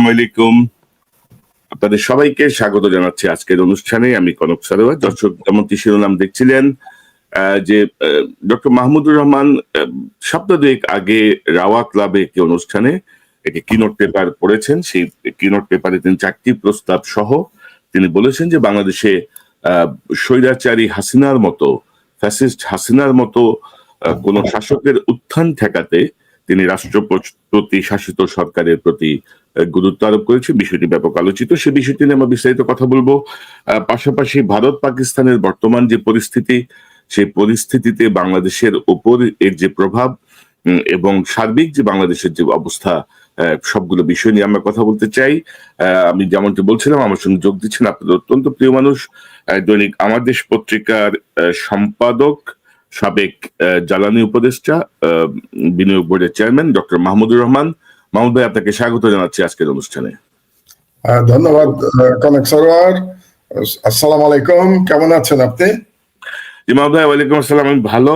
আসসালামু আলাইকুম। আপনাদের সবাইকে স্বাগত জানাচ্ছি আজকের অনুষ্ঠানে। আমি কনক সারোয়ার। দর্শক যেমনটি শিরোনাম দেখছিলেন যে ডক্টর মাহমুদুর রহমান সপ্তাহ দুয়েক আগে রাওয়া ক্লাবে একটি অনুষ্ঠানে একটি কিনোট পেপার পড়েছেন। সেই কিনোট পেপারে তিনি 4টি প্রস্তাব সহ তিনি বলেছেন যে বাংলাদেশে স্বৈরাচারী হাসিনার মতো, ফ্যাসিস্ট হাসিনার মতো কোন শাসকের উত্থান ঠেকাতে তিনি রাষ্ট্রপতি শাসিত সরকারের প্রতি গুরুত্ব আরোপ করেছে। বিষয়টি ব্যাপক আলোচিত। সে বিষয়টি নিয়ে আমরা বিস্তারিত কথা বলবো। পাশাপাশি ভারত পাকিস্তানের বর্তমান যে পরিস্থিতি, সেই পরিস্থিতিতে বাংলাদেশের উপর এর যে প্রভাব এবং সার্বিক যে বাংলাদেশের যে অবস্থা, সবগুলো বিষয় নিয়ে আমরা কথা বলতে চাই। আমি যেমনটি বলছিলাম, আমার সঙ্গে যোগ দিচ্ছেন আপনাদের অত্যন্ত প্রিয় মানুষ, দৈনিক আমার দেশ পত্রিকার সম্পাদক, সাবেক জ্বালানি উপদেষ্টা, বিনিয়োগ বোর্ডের চেয়ারম্যান ডক্টর মাহমুদুর রহমান। মাহমুদ ভাই, আপনাকে স্বাগত জানাচ্ছি আজকের অনুষ্ঠানে। ধন্যবাদ কনক সরোয়ার। আসসালামু আলাইকুম, কেমন আছেন আপনি? জি মাহমুদ ভাই, ওয়ালাইকুম আসসালাম। আমি ভালো।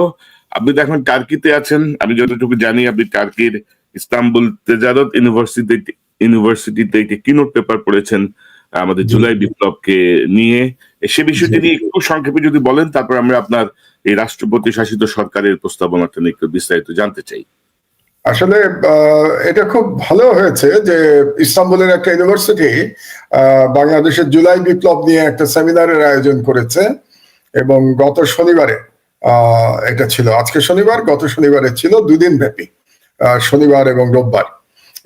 আপনি তো এখন টার্কিতে আছেন, আমি যতটুকু জানি। আপনি টার্কির ইস্তাম্বুল তেজারত ইউনিভার্সিটিতে একটি কিনোট পেপার পড়েছেন আমাদের জুলাই বিপ্লবকে নিয়ে। সে বিষয়টি নিয়ে একটু সংক্ষেপে যদি বলেন, তারপর আমরা আপনার এই রাষ্ট্রপতি শাসিত সরকারের প্রস্তাবনাটা নিয়ে একটু বিস্তারিত জানতে চাই। আসলে এটা খুব ভালো হয়েছে যে ইস্তাম্বুলের একটা ইউনিভার্সিটি বাংলাদেশের জুলাই বিপ্লব নিয়ে একটা সেমিনারের আয়োজন করেছে, এবং গত শনিবারে এটা ছিল, আজকে শনিবার, গত শনিবারে ছিল 2 দিন ব্যাপী, শনিবার এবং রোববার।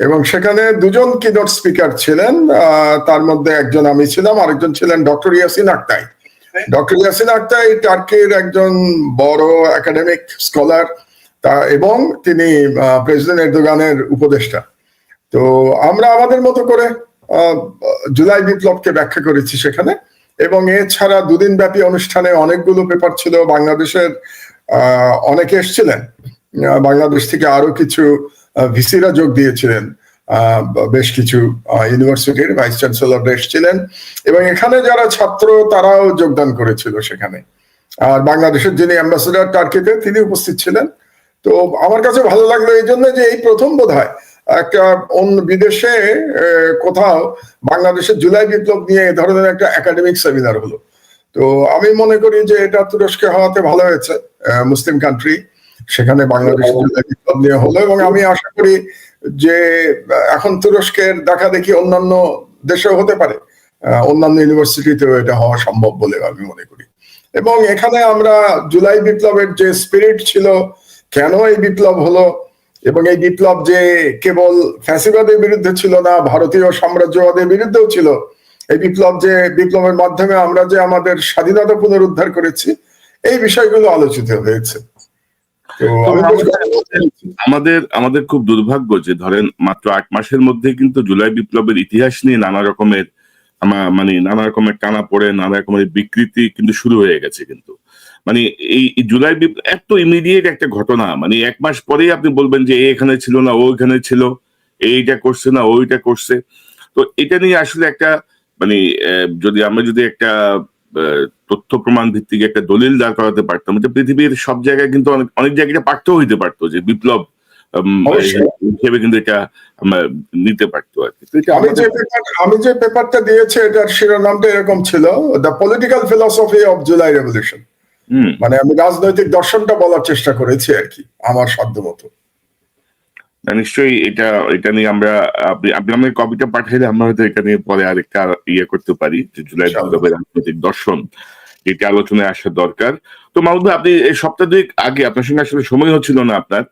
এবং সেখানে 2জন কিনোট স্পিকার ছিলেন, তার মধ্যে একজন আমি ছিলাম, আরেকজন ছিলেন ডক্টর ইয়াসিন আক্তাই। ডক্টর ইয়াসিন আক্তাই টার্কির একজন বড় একাডেমিক স্কলার, এবং তিনি প্রেসিডেন্ট এরদোগানের উপদেষ্টা। তো আমরা আমাদের মতো করে জুলাই বিপ্লবকে ব্যাখ্যা করেছি সেখানে। এবং এছাড়া 2 দিন ব্যাপী অনুষ্ঠানে অনেকগুলো পেপার ছিল। বাংলাদেশের অনেকে এসেছিলেন, বাংলাদেশ থেকে আরো কিছু ভিসিরা যোগ দিয়েছিলেন, বেশ কিছু ইউনিভার্সিটির ভাইস চ্যান্সেলর এসেছিলেন, এবং এখানে যারা ছাত্র তারাও যোগদান করেছিল সেখানে। আর বাংলাদেশের যিনি অ্যাম্বাসেডর টার্কিতে, তিনি উপস্থিত ছিলেন। তো আমার কাছে ভালো লাগলো এই জন্য যে এই প্রথম বোধহয় একটা অন্য বিদেশে কোথাও বাংলাদেশের জুলাই বিপ্লব নিয়ে এ ধরনের একটা একাডেমিক সেমিনার হলো। তো আমি মনে করি যে এটা তুরস্কে হওয়াতে ভালো হয়েছে, মুসলিম কান্ট্রি, সেখানে বাংলাদেশের জুলাই বিপ্লব নিয়ে হলো। এবং আমি আশা করি যে এখন তুরস্কের দেখা দেখি অন্যান্য দেশেও হতে পারে, অন্যান্য ইউনিভার্সিটিতেও এটা হওয়া সম্ভব বলে আমি মনে করি। এবং এখানে আমরা জুলাই বিপ্লবের যে স্পিরিট ছিল, কেন এই বিপ্লব হলো, এবং এই বিপ্লব যে কেবল ফ্যাসিবাদের বিরুদ্ধে ছিল না, ভারতীয় সাম্রাজ্যবাদের বিরুদ্ধেও ছিল, এই বিপ্লব যে বিপ্লবের মাধ্যমে আমরা যে আমাদের স্বাধীনতা পুনরুদ্ধার করেছি, এই বিষয়গুলো আলোচিত হয়েছে। তো আমাদের খুব দুর্ভাগ্য যে ধরেন মাত্র 8 মাসের মধ্যে কিন্তু জুলাই বিপ্লবের ইতিহাস নিয়ে নানা রকমের টানা পড়ে, নানা রকমের বিকৃতি কিন্তু শুরু হয়ে গেছে। কিন্তু মানে এই জুলাই বিপ্লব এত ইমিডিয়েট একটা ঘটনা, মানে 1 মাস পরেই আপনি বলবেন যে এখানে ছিল না, ও এখানে ছিল, এইটা করছে না, ওইটা করছে। তো এটা নিয়ে আসলে একটা মানে আমরা যদি একটা তথ্য প্রমাণ ভিত্তিক একটা দলিল দাঁড় করাতে পারতাম, এটা পৃথিবীর সব জায়গায় কিন্তু অনেক জায়গায় পাঠ্য হইতে পারতো যে বিপ্লব হিসেবে কিন্তু এটা আমরা নিতে পারতো আর কি। আমি যে পেপারটা দিয়েছি এটার শিরোনামটা এরকম ছিল, the political philosophy of July revolution. মানে আমি রাজনৈতিক দর্শনটা বলার চেষ্টা করেছি আর কি, আমার সাধ্য মতো। নিশ্চয়ই এটা নিয়ে আপনি আমাকে কপিটা পাঠাইলে আমরা হয়তো এটা নিয়ে পরে আরেকটা করতে পারি, যে জুলাই বিপ্লবের রাজনৈতিক দর্শন, এটা আলোচনায় আসা দরকার। তো মাহমুদ ভাই, আপনি এই সপ্তাহ 2 আগে আপনার সঙ্গে আসলে সময় হচ্ছিল না আপনার,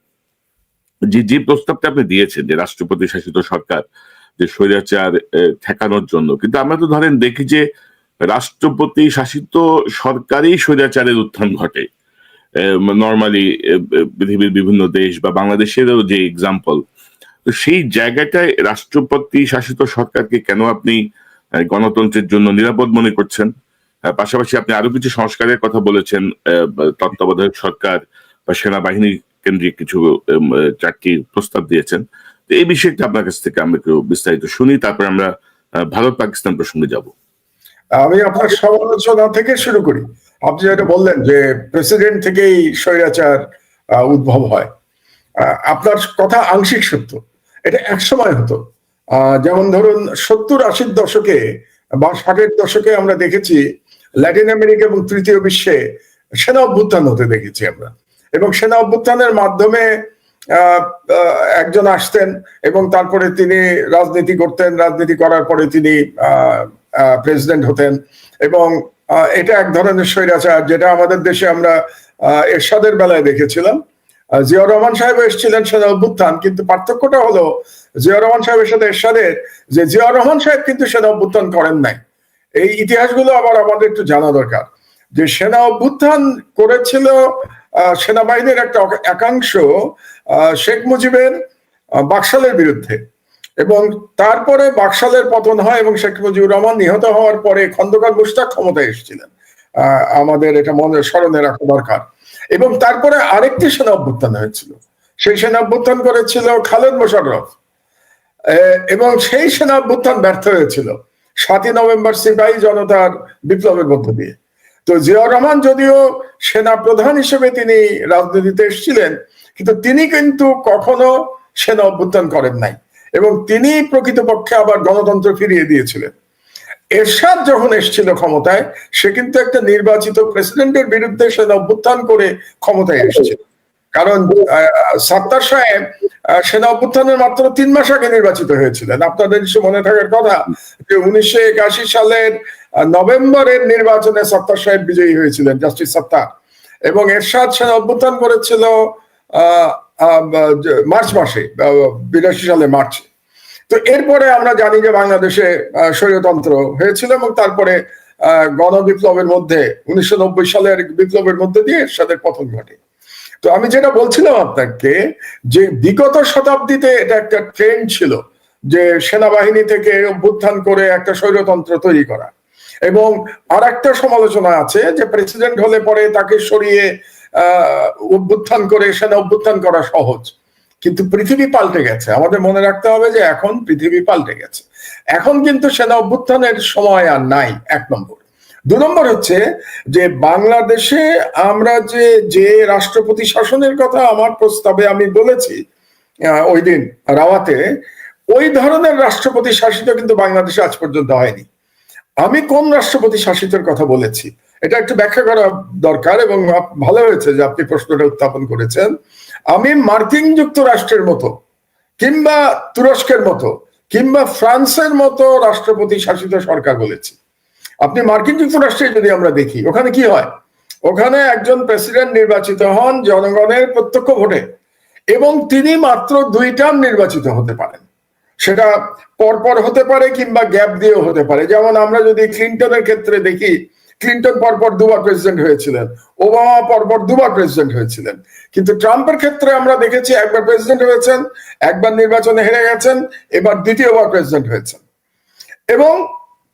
যে প্রস্তাবটা আপনি দিয়েছেন যে রাষ্ট্রপতি শাসিত সরকার, যে স্বৈরাচার ঠেকানোর জন্য। কিন্তু আমরা তো ধরেন দেখি যে রাষ্ট্রপতি শাসিত সরকারই স্বৈরাচারের উত্থান ঘটে নর্মালি পৃথিবীর বিভিন্ন দেশ বা বাংলাদেশেরও যে এক্সাম্পল। তো সেই জায়গাটায় রাষ্ট্রপতি শাসিত সরকারকে কেন আপনি গণতন্ত্রের জন্য নিরাপদ মনে করছেন? পাশাপাশি আপনি আরো কিছু সংস্কারের কথা বলেছেন, তত্ত্বাবধায়ক সরকার বা সেনাবাহিনী কেন্দ্রিক কিছু 4টি প্রস্তাব দিয়েছেন। তো এই বিষয়টা আপনার কাছ থেকে আমরা একটু বিস্তারিত শুনি, তারপর আমরা ভারত পাকিস্তান প্রসঙ্গে যাব। আমি আপনার সমালোচনা থেকে শুরু করি। আপনি যেটা বললেন যে প্রেসিডেন্ট থেকেই স্বৈরাচার উদ্ভব হয়, আপনার কথা আংশিক সত্য। এটা এক সময় হতো, যেমন ধরুন 70-80 দশকে বা 60-এর দশকে আমরা দেখেছি ল্যাটিন আমেরিকা এবং তৃতীয় বিশ্বে সেনা অভ্যুত্থান হতে দেখেছি আমরা, এবং সেনা অভ্যুত্থানের মাধ্যমে একজন আসতেন এবং তারপরে তিনি রাজনীতি করতেন, রাজনীতি করার পরে তিনি প্রেসিডেন্ট হতেন, এবং এটা এক ধরনের স্বৈরাচার, যেটা আমাদের দেশে আমরা এরশাদের বেলায় দেখেছিলাম। জিয়াউর রহমান সাহেব এসেছিলেন সেনা অভ্যুত্থান, কিন্তু পার্থক্যটা হলো জিয়াউর রহমান সাহেবের সাথে এরশাদের যে জিয়াউর রহমান সাহেব কিন্তু সেনা অভ্যুত্থান করেন নাই। এই ইতিহাসগুলো আবার আমাদের একটু জানা দরকার, যে সেনা অভ্যুত্থান করেছিল সেনাবাহিনীর একটা একাংশ শেখ মুজিবের বাকশালের বিরুদ্ধে, এবং তারপরে বাকশালের পতন হয় এবং শেখ মুজিবুর রহমান নিহত হওয়ার পরে খন্দকার মুশতাক ক্ষমতায় এসেছিলেন। আমাদের এটা মনে স্মরণে রাখা দরকার। এবং তারপরে আরেকটি সেনা অভ্যুত্থান হয়েছিল, সেই সেনা অভ্যুত্থান করেছিল খালেদ মোশাররফ, এবং সেই সেনা অভ্যুত্থান ব্যর্থ হয়েছিল 7ই নভেম্বর সিপাহী জনতার বিপ্লবের মধ্য দিয়ে। তো জিয়াউর রহমান যদিও সেনা প্রধান হিসেবে তিনি রাজনীতিতে এসেছিলেন, কিন্তু তিনি কিন্তু কখনো সেনা অভ্যুত্থান করেন নাই, এবং তিনি প্রকৃতপক্ষে আবার গণতন্ত্র ফিরিয়ে দিয়েছিলেন। এরশাদ যখন এসেছিল ক্ষমতায়, সে কিন্তু একটা নির্বাচিত প্রেসিডেন্টের বিরুদ্ধে সেনা অভ্যুত্থান করে ক্ষমতায় এসেছিল, কারণ সাত্তার সাহেব সেনা অভ্যুত্থানের মাত্র 3 মাস আগে নির্বাচিত হয়েছিলেন। আপনাদের নিশ্চয় মনে থাকার কথা যে 1981 সালের নভেম্বরের নির্বাচনে সাত্তার সাহেব বিজয়ী হয়েছিলেন, জাস্টিস সাত্তার, এবং এরশাদ সেনা অভ্যুত্থান করেছিল মার্চ মাসে, 82 সালে মার্চে। তো এরপরে আমরা জানি যে বাংলাদেশে স্বৈরতন্ত্র হয়েছিল, এবং তারপরে গণবিপ্লবের মধ্যে 1990 সালের বিপ্লবের মধ্যে দিয়ে এরশাদের পতন ঘটে। তো আমি যেটা বলছিলাম আপনাকে, যে বিগত শতাব্দীতে এটা একটা ট্রেন্ড ছিল যে সেনাবাহিনী থেকে অভ্যুত্থান করে একটা স্বৈরতন্ত্র তৈরি করা, এবং আর একটা সমালোচনা আছে যে প্রেসিডেন্ট হলে পরে তাকে সরিয়ে অভ্যুত্থান করে সেনা অভ্যুত্থান করা সহজ। কিন্তু পৃথিবী পাল্টে গেছে, আমাদের মনে রাখতে হবে যে এখন পৃথিবী পাল্টে গেছে। এখন কিন্তু সেনা অভ্যুত্থানের সময় আর নাই, 1 নম্বর। 2 নম্বর হচ্ছে যে বাংলাদেশে আমরা যে রাষ্ট্রপতি শাসনের কথা আমার প্রস্তাবে আমি বলেছি ওই দিন রাওয়াতে, ওই ধরনের রাষ্ট্রপতি শাসিত কিন্তু বাংলাদেশে আজ পর্যন্ত হয়নি। আমি কোন রাষ্ট্রপতি শাসিতের কথা বলেছি এটা একটু ব্যাখ্যা করা দরকার, এবং ভালো হয়েছে যে আপনি প্রশ্নটা উত্থাপন করেছেন। আমি মার্কিন যুক্তরাষ্ট্রের মতো, কিংবা তুরস্কের মতো, কিংবা ফ্রান্সের মতো রাষ্ট্রপতি শাসিত সরকার বলেছি। আপনি মার্কিন যুক্তরাষ্ট্রে যদি আমরা দেখি, ওখানে কি হয়? ওখানে একজন প্রেসিডেন্ট নির্বাচিত হন জনগণের প্রত্যক্ষ ভোটে, এবং তিনি মাত্র 2 টার্ম নির্বাচিত হতে পারেন। সেটা পরপর হতে পারে কিংবা গ্যাপ দিয়েও হতে পারে। যেমন আমরা যদি ক্লিন্টনের ক্ষেত্রে দেখি, ক্লিন্টন পরপর 2 বার প্রেসিডেন্ট হয়েছিলেন, ওবামা পরপর 2 বার প্রেসিডেন্ট হয়েছিলেন। কিন্তু ট্রাম্পের ক্ষেত্রে আমরা দেখেছি একবার প্রেসিডেন্ট হয়েছেন, একবার নির্বাচনে হেরে গেছেন, এবার দ্বিতীয়বার প্রেসিডেন্ট হয়েছেন, এবং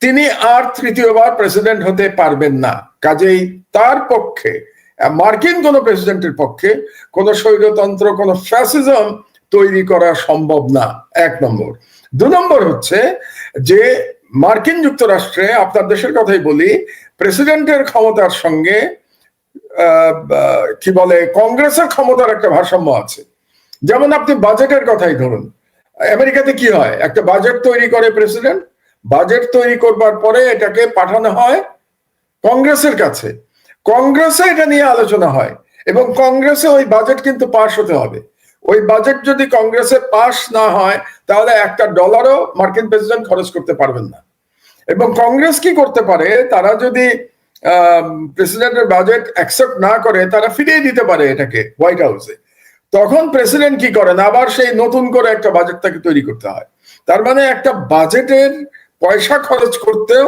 তিনি আর তৃতীয়বার প্রেসিডেন্ট হতে পারবেন না। কাজেই তার পক্ষে, মার্কিন কোন প্রেসিডেন্টের পক্ষে, কোন স্বৈরতন্ত্র, কোন ফ্যাসিজম তৈরি করা সম্ভব না, 1 নম্বর। 2 নম্বর হচ্ছে যে মার্কিন যুক্তরাষ্ট্রে, আপনার দেশের কথাই বলি, প্রেসিডেন্টের ক্ষমতার সঙ্গে কি বলে কংগ্রেসের ক্ষমতার একটা ভারসাম্য আছে। যেমন আপনি বাজেটের কথাই ধরুন, আমেরিকাতে কি হয়, একটা বাজেট তৈরি করে প্রেসিডেন্ট, বাজেট তৈরি করবার পরে এটাকে পাঠানো হয় কংগ্রেসের কাছে, কংগ্রেসে এটা নিয়ে আলোচনা হয়, এবং কংগ্রেসে ওই বাজেট কিন্তু পাস হতে হবে। ওই বাজেট যদি কংগ্রেসে পাস না হয়, তাহলে $1 মার্কিন প্রেসিডেন্ট খরচ করতে পারবেন না। এবং কংগ্রেস কি করতে পারে, তারা যদি প্রেসিডেন্টের বাজেট অ্যাকসেপ্ট না করে, তারা ফিরিয়ে দিতে পারে এটাকে হোয়াইট হাউসে। তখন প্রেসিডেন্ট কি করেন, আবার সেই নতুন করে একটা বাজেট তাকে তৈরি করতে হয়। তার মানে একটা বাজেটের পয়সা খরচ করতেও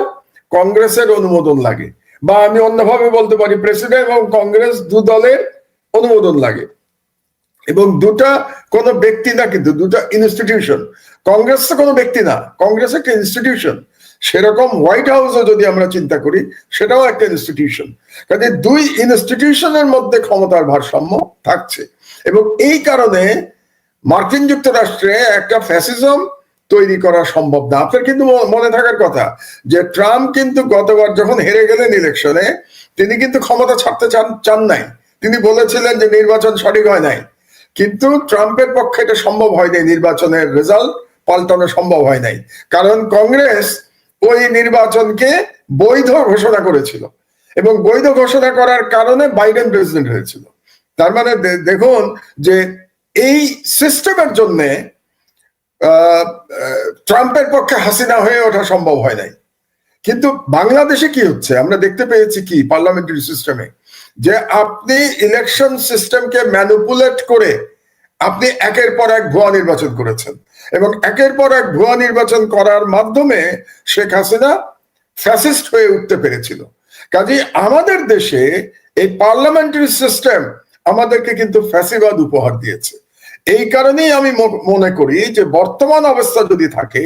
কংগ্রেসের অনুমোদন লাগে, বা আমি অন্যভাবে বলতে পারি প্রেসিডেন্ট এবং কংগ্রেস 2 দলের অনুমোদন লাগে, এবং দুটা কোনো ব্যক্তি না, কিন্তু দুটা ইনস্টিটিউশন। কংগ্রেস তো কোনো ব্যক্তি না, কংগ্রেস একটা ইনস্টিটিউশন। সেরকম হোয়াইট হাউসও যদি আমরা চিন্তা করি, সেটাও একটা ইনস্টিটিউশন। কাজে 2 ইনস্টিটিউশনের মধ্যে ক্ষমতার ভারসাম্য থাকছে, এবং এই কারণে মার্কিন যুক্তরাষ্ট্রে একটা ফ্যাসিজম তৈরি করা সম্ভব না। আপনার কিন্তু মনে থাকার কথা যে ট্রাম্প কিন্তু গতবার যখন হেরে গেলেন ইলেকশনে, তিনি কিন্তু ক্ষমতা ছাড়তে চান নাই। তিনি বলেছিলেন যে নির্বাচন সঠিক হয় নাই, কিন্তু ট্রাম্পের পক্ষে এটা সম্ভব হয়নি নির্বাচনের রেজাল্ট পাল্টানো সম্ভব হয় নাই, কারণ কংগ্রেস ওই নির্বাচনকে বৈধ ঘোষণা করেছিল এবং বৈধ ঘোষণা করার কারণে বাইডেন প্রেসিডেন্ট হয়েছিল। তার মানে দেখুন যে এই সিস্টেমের জন্য ট্রাম্পের পক্ষে হাসিনা হয়ে ওঠা সম্ভব হয় নাই। কিন্তু বাংলাদেশে কি হচ্ছে আমরা দেখতে পেয়েছি কি পার্লামেন্টারি সিস্টেমে, যে আপনি ইলেকশন সিস্টেমকে ম্যানিপুলেট করে আপনি একের পর এক ভুয়া নির্বাচন করেছেন এবং একের পর এক ভুয়া নির্বাচন করার মাধ্যমে শেখ হাসিনা ফ্যাসিস্ট হয়ে উঠতে পেরেছিল। কাজেই আমাদের দেশে এই পার্লামেন্টারি সিস্টেম আমাদেরকে কিন্তু ফ্যাসিবাদ উপহার দিয়েছে। এই কারণেই আমি মনে করি যে বর্তমান অবস্থা যদি থাকে,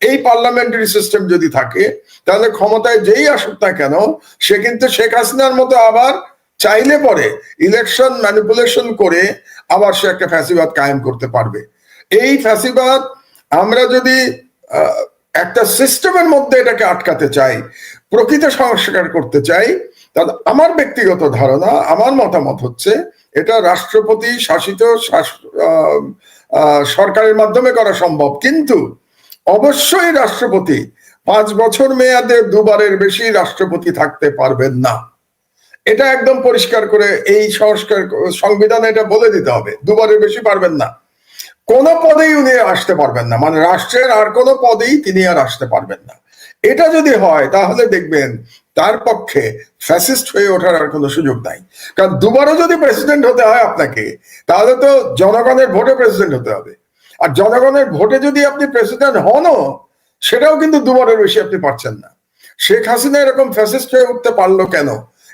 এই পার্লামেন্টারি সিস্টেম যদি থাকে, তাহলে ক্ষমতায় যেই আসুক না কেন সে কিন্তু শেখ হাসিনার মতো আবার চাইলে পরে ইলেকশন ম্যানিপুলেশন করে আবার সে একটা ফ্যাসিবাদ কায়েম করতে পারবে। এই ফ্যাসিবাদ আমরা যদি একটা সিস্টেমের মধ্যে এটাকে আটকাতে চাই, প্রকৃত সংস্কার করতে চাই, তাহলে আমার ব্যক্তিগত ধারণা, আমার মতামত হচ্ছে এটা রাষ্ট্রপতি শাসিত সরকারের মাধ্যমে করা সম্ভব, কিন্তু অবশ্যই রাষ্ট্রপতি 5 বছর মেয়াদে দুবারের বেশি রাষ্ট্রপতি থাকতে পারবেন না। এটা একদম পরিষ্কার করে এই সংবিধানে এটা বলে দিতে হবে, দুবারের বেশি পারবেন না। কোন পদেই উনি আসতে পারবেন না, মানে রাষ্ট্রের আর কোন পদেই তিনি আর আসতে পারবেন না। এটা যদি হয় তাহলে দেখবেন তার পক্ষে ফ্যাসিস্ট হয়ে ওঠার আর কোনো সুযোগ নাই। কারণ দুবারও যদি প্রেসিডেন্ট হতে হয় আপনাকে, তাহলে তো জনগণের ভোটে প্রেসিডেন্ট হতে হবে। আর জনগণের ভোটে যদি আপনি প্রেসিডেন্ট হনও, সেটাও কিন্তু দুবারের বেশি আপনি পারছেন না। শেখ হাসিনা এরকম ফ্যাসিস্ট হয়ে উঠতে পারলো কেন?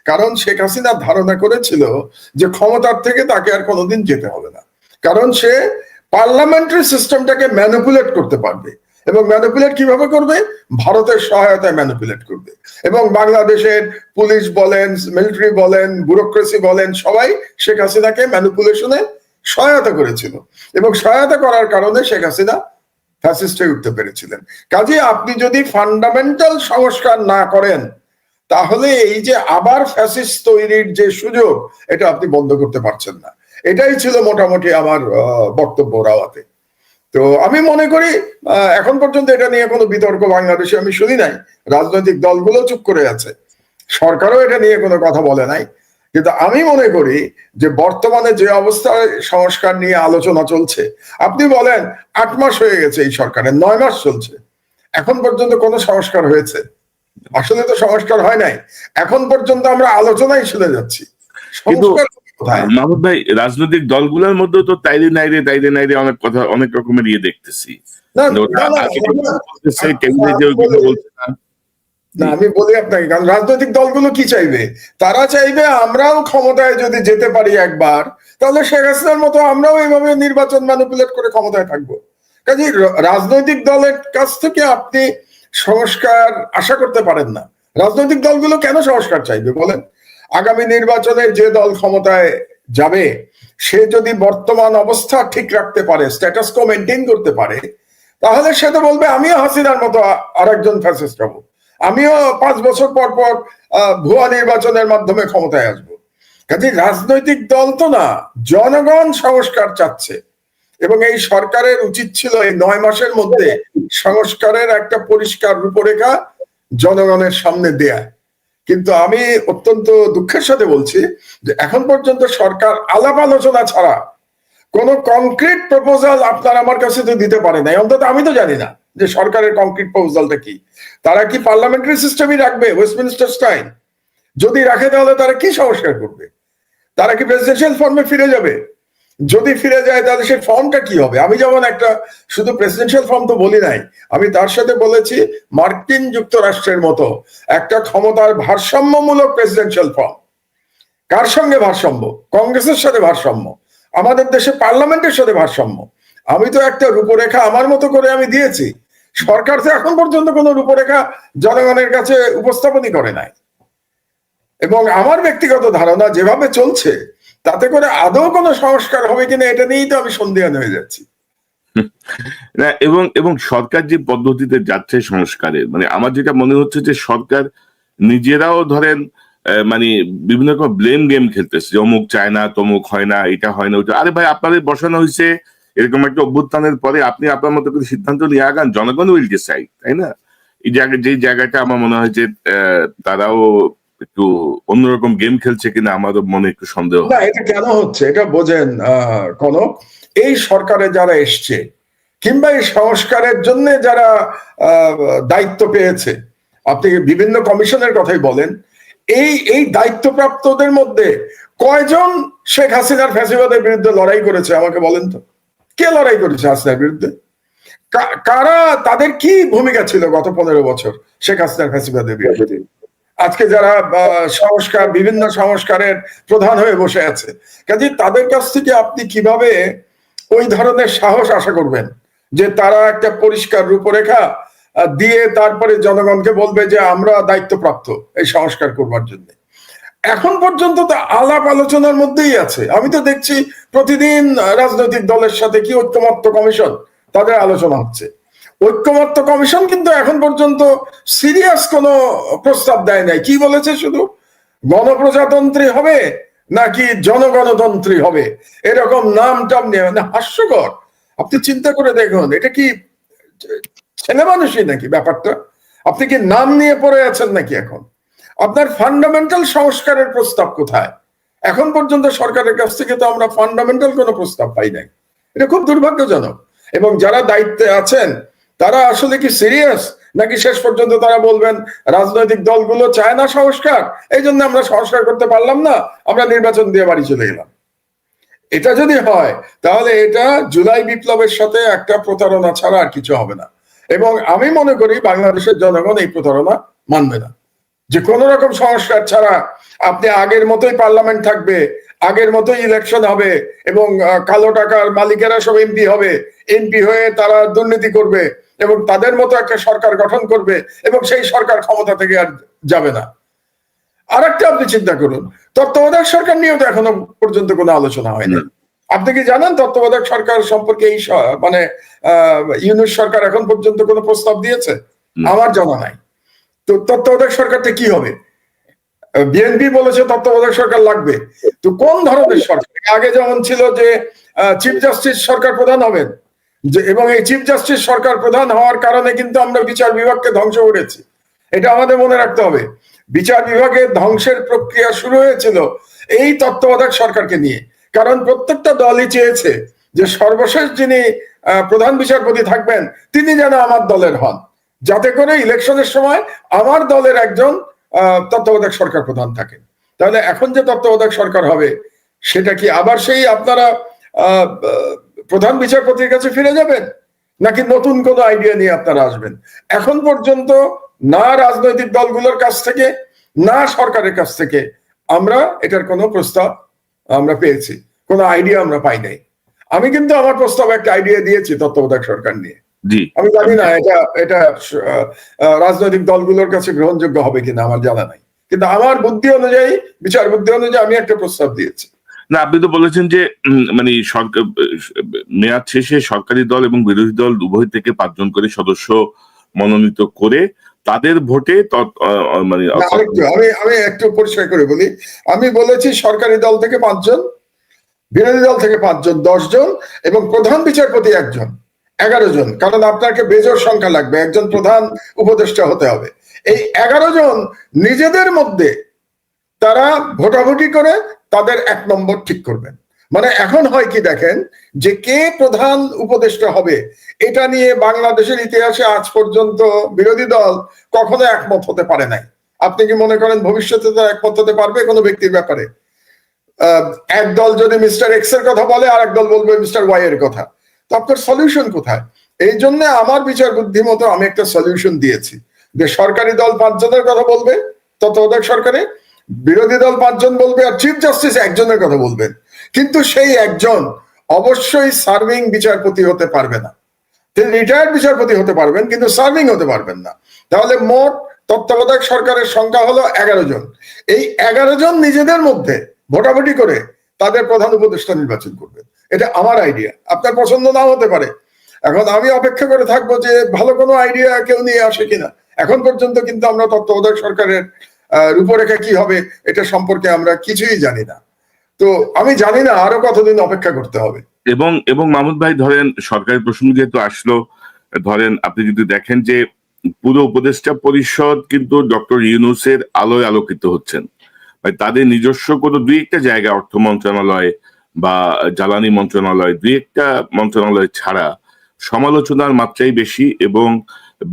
কারণ শেখ হাসিনা ধারণা করেছিল যে ক্ষমতার থেকে তাকে আর কোনোদিন যেতে হবে না, কারণ সে পার্লামেন্টারি সিস্টেমটাকে ম্যানিপুলেট করতে পারবে। এবং ম্যানিপুলেট কিভাবে করবে? ভারতের সহায়তায় ম্যানিপুলেট করবে। এবং বাংলাদেশের পুলিশ বলেন, মিলিটারি বলেন, ব্যুরোক্রেসি বলেন, সবাই শেখ হাসিনাকে ম্যানিপুলেশনে সহায়তা করেছিল এবং সহায়তা করার কারণে শেখ হাসিনা ফ্যাসিস্ট হয়ে উঠতে পেরেছিলেন। কাজে আপনি যদি ফান্ডামেন্টাল সংস্কার না করেন, তাহলে এই যে আবার ফ্যাসিস্ট তৈরির যে সুযোগ, এটা আপনি বন্ধ করতে পারছেন না। এটাই ছিল মোটামুটি আমার বক্তব্য রাওয়াতে। তো আমি মনে করি এখন পর্যন্ত এটা নিয়ে কোনো বিতর্ক বাংলাদেশে আমি শুনি নাই। রাজনৈতিক দলগুলো চুপ করে আছে, সরকারও এটা নিয়ে কোনো কথা বলে নাই। কিন্তু আমি মনে করি যে বর্তমানে যে অবস্থায় সংস্কার নিয়ে আলোচনা চলছে, আপনি বলেন 8 মাস হয়ে গেছে এই সরকারের, 9 মাস চলছে, এখন পর্যন্ত কোনো সংস্কার হয়েছে? আসলে তো সংস্কার হয় নাই, এখন পর্যন্ত আমরা আলোচনায় শুনে যাচ্ছি। কিন্তু মাহমুদ ভাই, রাজনৈতিক দলগুলোর মধ্যে তো তাইরে নাইরে অনেক কথা, অনেক রকমের ইয়ে দেখতেছি। না, আমি বলি আপনাকে, কারণ রাজনৈতিক দলগুলো কি চাইবে? তারা চাইবে আমরাও ক্ষমতায় যদি যেতে পারি একবার, তাহলে শেখ হাসিনার মতো আমরাও এইভাবে নির্বাচন ম্যানিপুলেট করে ক্ষমতায় থাকবো। কাজে রাজনৈতিক দলের কাছ থেকে আপনি সংস্কার আশা করতে পারেন না। রাজনৈতিক দলগুলো কেন সংস্কার চাইবে বলেন? আগামী নির্বাচনে যে দল ক্ষমতায় যাবে, সে যদি বর্তমান অবস্থা ঠিক রাখতে পারে, স্ট্যাটাস কো মেনটেন করতে পারে, তাহলে সে তো বলবে আমিও হাসিনার মতো আরেকজন ফ্যাসিস্ট হবো, আমিও 5 বছর পর পর ভুয়া নির্বাচনের মাধ্যমে ক্ষমতায় আসবো। কাজে রাজনৈতিক দল তো না, জনগণ সংস্কার চাচ্ছে এবং এই সরকারের উচিত ছিল এই 9 মাসের মধ্যে সংস্কারের একটা পরিষ্কার রূপরেখা জনগণের সামনে দেয়া। কিন্তু আমি অত্যন্ত দুঃখের সাথে বলছি যে এখন পর্যন্ত সরকার আলাপ আলোচনা ছাড়া কোন কংক্রিট প্রপোজাল আপনার আমার কাছে তো দিতে পারে নাই। অন্তত আমি তো জানি না যে সরকারের কংক্রিট প্রপোজালটা কি। তারা কি পার্লামেন্টারি সিস্টেমই রাখবে, ওয়েস্টমিনস্টার স্টাইল? যদি রাখে তাহলে তারা কি সংস্কার করবে? তারা কি প্রেসিডেন্সিয়াল ফর্মে ফিরে যাবে? যদি ফিরে যায় তাহলে সেই ফর্মটা কি হবে? আমি যেমন একটা শুধু প্রেসিডেন্সিয়াল ফর্ম তো বলি নাই, আমি তার সাথে বলেছি মার্কিন যুক্তরাষ্ট্রের মতো একটা ক্ষমতার ভারসাম্যমূলক প্রেসিডেন্সিয়াল ফর্ম। কার সঙ্গে ভারসাম্য? কংগ্রেসের সাথে ভারসাম্য, আমাদের দেশে পার্লামেন্টের সাথে ভারসাম্য। আমি তো একটা রূপরেখা আমার মতো করে আমি দিয়েছি, সরকার তো এখন পর্যন্ত কোনো রূপরেখা জনগণের কাছে উপস্থাপনই করে নাই। এবং আমার ব্যক্তিগত ধারণা যেভাবে চলছে, তাতে করে আদৌ কোনো সংস্কার হবে কিনা এটা নিয়েই তো আমি সন্দিহান হয়ে যাচ্ছি। এবং সরকার যে পদ্ধতিতে যাচ্ছে সংস্কারের, মানে আমার যেটা মনে হচ্ছে যে সরকার নিজেরাও ধরেন মানে বিভিন্ন রকম ব্লেম গেম খেলতেছে, অমুক চায় না, তমুক হয় না, এটা হয় না, ওটা। আরে ভাই, আপনাদের বসানো হয়েছে এরকম একটা অভ্যুত্থানের পরে আপনি আপনার মতো করে সিদ্ধান্ত নিয়ে আগান, জনগণ উইল ডিসাইড, তাই না? এই জায়গা, যে জায়গাটা আমার মনে হয় যে তারাও একটু অন্যরকম গেম খেলছে কিনা আমারও মনে একটু সন্দেহ না, হয়। এটা কেন হচ্ছে এটা বোঝেন কনক। এই সরকারে যারা এসছে কিংবা এই সংস্কারের জন্য যারা দায়িত্ব পেয়েছে, আপনি বিভিন্ন কমিশনের কথাই বলেন, এই দায়িত্বপ্রাপ্তদের মধ্যে কয়জন শেখ হাসিনার ফ্যাসিবাদের বিরুদ্ধে লড়াই করেছে আমাকে বলেন তো? কে লড়াই করেছে হাসিনার বিরুদ্ধে? কারা, তাদের কি ভূমিকা ছিল গত 15 বছর শেখ হাসিনার ফ্যাসিবাদের বিরুদ্ধে? আজকে যারা সংস্কার, বিভিন্ন সংস্কারের প্রধান হয়ে বসে আছে, কাজে তাদের কাছ থেকে আপনি কিভাবে ওই ধরনের সাহস আশা করবেন যে তারা একটা পরিষ্কার রূপরেখা দিয়ে তারপরে জনগণকে বলবে যে আমরা দায়িত্বপ্রাপ্ত এই সংস্কার করবার জন্য? এখন পর্যন্ত তো আলাপ আলোচনার মধ্যেই আছে। আমি তো দেখছি প্রতিদিন রাজনৈতিক দলের সাথে কি ঐক্যমত্য কমিশন, তাদের আলোচনা হচ্ছে। ঐক্যমত্য কমিশন কিন্তু এখন পর্যন্ত সিরিয়াস কোনো প্রস্তাব দেয় নাই। কি বলেছে? শুধু গণপ্রজাতন্ত্রী হবে নাকি জনগণতন্ত্রী হবে, এরকম নাম টাম নিয়ে, মানে হাস্যকর। আপনি চিন্তা করে দেখুন, এটা কি ছেলে মানুষই নাকি ব্যাপারটা? আপনি কি নাম নিয়ে পড়ে আছেন নাকি? এখন আপনার ফান্ডামেন্টাল সংস্কারের প্রস্তাব কোথায়? এখন পর্যন্ত সরকারের কাছ থেকে তো আমরা ফান্ডামেন্টাল কোনো প্রস্তাব পাই নাই। এটা খুব দুর্ভাগ্যজনক। এবং যারা দায়িত্বে আছেন তারা আসলে কি সিরিয়াস, নাকি শেষ পর্যন্ত তারা বলবেন রাজনৈতিক দলগুলো চায় না সংস্কার, এই জন্য আমরা সংস্কার করতে পারলাম না, আমরা নির্বাচন দিয়ে বাড়ি চলে গেলাম? এটা যদি হয় তাহলে এটা জুলাই বিপ্লবের সাথে একটা প্রতারণা ছাড়া আর কিছু হবে না। এবং আমি মনে করি বাংলাদেশের জনগণ এই প্রতারণা মানবে না, যে কোন রকম সংস্কার ছাড়া আপনি আগের মতোই পার্লামেন্ট থাকবে, আগের মতোই ইলেকশন হবে এবং কালো টাকার মালিকেরা সব এমপি হবে, এমপি হয়ে তারা দুর্নীতি করবে এবং তাদের মতো একটা সরকার গঠন করবে এবং সেই সরকার ক্ষমতা থেকে আর যাবে না। আর একটা আপনি চিন্তা করুন, তত্ত্বাবধায়ক সরকার নিয়েও তো এখনো পর্যন্ত কোনো আলোচনা হয়নি। আপনি কি জানেন তত্ত্বাবধায়ক সরকার সম্পর্কে এই মানে ইউনূস সরকার এখন পর্যন্ত কোনো প্রস্তাব দিয়েছে? আমার জানা নাই। তো তত্ত্বাবধায়ক সরকারটা কি হবে? বিএনপি বলেছে তত্ত্বাবধায়ক সরকার লাগবে। তো কোন ধরনের সরকার? আগে যেমন ছিল যে চিফ জাস্টিস সরকার প্রধান হবেন, যে এবং এই চিফ জাস্টিস সরকার প্রধান হওয়ার কারণে কিন্তু আমরা বিচার বিভাগকে ধ্বংস করেছি। এটা আমাদের মনে রাখতে হবে। বিচার বিভাগের ধ্বংসের প্রক্রিয়া শুরু হয়েছিল এই তত্ত্বাবধায়ক সরকারকে নিয়ে। কারণ প্রত্যেকটা দলই চেয়েছে যে সর্বশেষ যিনি প্রধান বিচারপতি থাকবেন তিনি যেন আমার দলের হন, যাতে করে ইলেকশনের সময় আমার দলের একজন তত্ত্বাবধায়ক সরকার প্রধান থাকেন। তাহলে এখন যে তত্ত্বাবধায়ক সরকার হবে সেটা কি আবার সেই আপনারা প্রধান বিচারপতির কাছে ফিরে যাবেন, নাকি নতুন কোন আইডিয়া নিয়ে আপনারা আসবেন? এখন পর্যন্ত না রাজনৈতিক দলগুলোর কাছ থেকে না সরকারের কাছ থেকে আমরা এটার কোনো প্রস্তাব আমরা পেয়েছি, কোনো আইডিয়া আমরা পাই নাই। আমি কিন্তু আমার প্রস্তাবে একটা আইডিয়া দিয়েছি তত্ত্বাবধায়ক সরকার নিয়ে। আমি জানি না এটা রাজনৈতিক দলগুলোর কাছে গ্রহণযোগ্য হবে কিনা, আমার জানা নাই, কিন্তু আমার বুদ্ধি অনুযায়ী, বিচার বুদ্ধি অনুযায়ী আমি একটা প্রস্তাব দিয়েছি। না, আপনি তো বলেছেন যে মানে সরকার মেয়াদ শেষে সরকারি দল এবং বিরোধী দল উভয় থেকে 5 জন করে সদস্য মনোনীত করে তাদের ভোটে মানে আমি একটু পরিষ্কার করে বলি। আমি বলেছি সরকারি দল থেকে 5 জন, বিরোধী দল থেকে 5 জন, 10 জন এবং প্রধান বিচারপতি 1 জন, 11 জন। কারণ আপনাকে বেজোড় সংখ্যা লাগবে, একজন প্রধান উপদেষ্টা হতে হবে। এই 11 জন নিজেদের মধ্যে তারা ভোটাভুটি করে তাদের 1 নম্বর ঠিক করবেন। মানে এখন হয় কি দেখেন, যে কে প্রধান উপদেষ্টা হবে এটা নিয়ে বাংলাদেশের ইতিহাসে আজ পর্যন্ত বিরোধী দল কখনো একমত হতে পারে নাই। আপনি কি মনে করেন ভবিষ্যতে তো একমত হতে পারবে কোনো ব্যক্তির ব্যাপারে? এক দল যদি মিস্টার এক্স এর কথা বলে আর এক দল বলবে মিস্টার ওয়াই এর কথা, তো আপনার সলিউশন কোথায়? এই জন্য আমার বিচার বুদ্ধি মতো আমি একটা সলিউশন দিয়েছি যে সরকারি দল 5 জনের কথা বলবে তত্ত্বাবধায়ক সরকারে, বিরোধী দল 5 জন বলবে আর চিফ জাস্টিস 1 জনের কথা বলবেন। কিন্তু সেই একজন অবশ্যই সার্ভিং বিচারপতি হতে পারবে না। তিনি রিটায়ার্ড বিচারপতি হতে পারবেন কিন্তু সার্ভিং হতে পারবেন না। তাহলে মোট তত্ত্বাবধায়ক সরকারের সংখ্যা হলো 11 জন। এই 11 জন নিজেদের মধ্যে ভোটাভুটি করে তাদের প্রধান উপদেষ্টা নির্বাচন করবেন। এটা আমার আইডিয়া, আপনার পছন্দ নাও হতে পারে। এখন আমি অপেক্ষা করে থাকবো যে ভালো কোনো আইডিয়া কেউ নিয়ে আসে কিনা। এখন পর্যন্ত কিন্তু আমরা তত্ত্বাবধায়ক সরকারের রূপরেখা কি হবে এটা সম্পর্কে আমরা কিছুই জানি না। তো আমি জানি না আরো কতদিন অপেক্ষা করতে হবে। এবং মাহমুদ ভাই ধরেন সরকারি প্রসঙ্গ যেহেতু আসলো, ধরেন আপনি যদি দেখেন যে পুরো উপদেষ্টা পরিষদ কিন্তু ডক্টর ইউনূসের আলোয় আলোকিত হচ্ছেন। মানে তাদের নিজস্ব কোনো দুই একটা জায়গা, অর্থ মন্ত্রণালয় বা জ্বালানি মন্ত্রণালয়, দুই একটা মন্ত্রণালয় ছাড়া সমালোচনার মাত্রাই বেশি এবং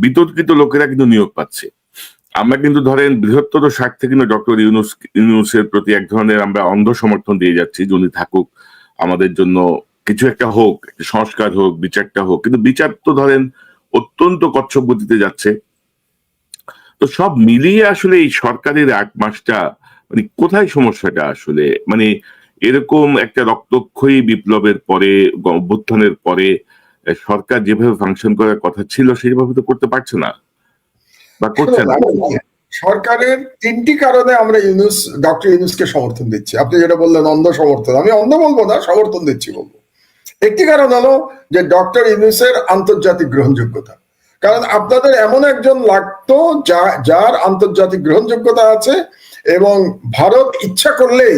বিতর্কিত লোকেরা কিন্তু নিয়োগ পাচ্ছে। আমরা কিন্তু ধরেন বৃহত্তর স্বার্থে কিন্তু ডক্টর ইউনূসের প্রতি এক ধরনের আমরা অন্ধ সমর্থন দিয়ে যাচ্ছি যে উনি থাকুক, আমাদের জন্য কিছু একটা হোক, একটা সংস্কার হোক, বিচারটা হোক, কিন্তু বিচার তো ধরেন অত্যন্ত কচ্ছপ গতিতে যাচ্ছে। তো সব মিলিয়ে আসলে এই সরকারের 8 মাসটা মানে কোথায় সমস্যাটা আসলে, মানে এরকম একটা রক্তক্ষয়ী বিপ্লবের পরে, অভ্যুত্থানের পরে সরকার যেভাবে ফাংশন করার কথা ছিল সেইভাবে তো করতে পারছে না বা করছে না। সরকারের 3টি কারণে আমরা ডক্টর ইউনূসকে সমর্থন দিচ্ছি। আপনি যেটা বললেন অন্ধ সমর্থন, আমি অন্ধ বলবো না, সমর্থন দিচ্ছি বলবো। একটি কারণ হলো যে ডক্টর ইউনূসের আন্তর্জাতিক গ্রহণযোগ্যতা। কারণ আপনাদের এমন একজন লাগতো যার আন্তর্জাতিক গ্রহণযোগ্যতা আছে এবং ভারত ইচ্ছা করলেই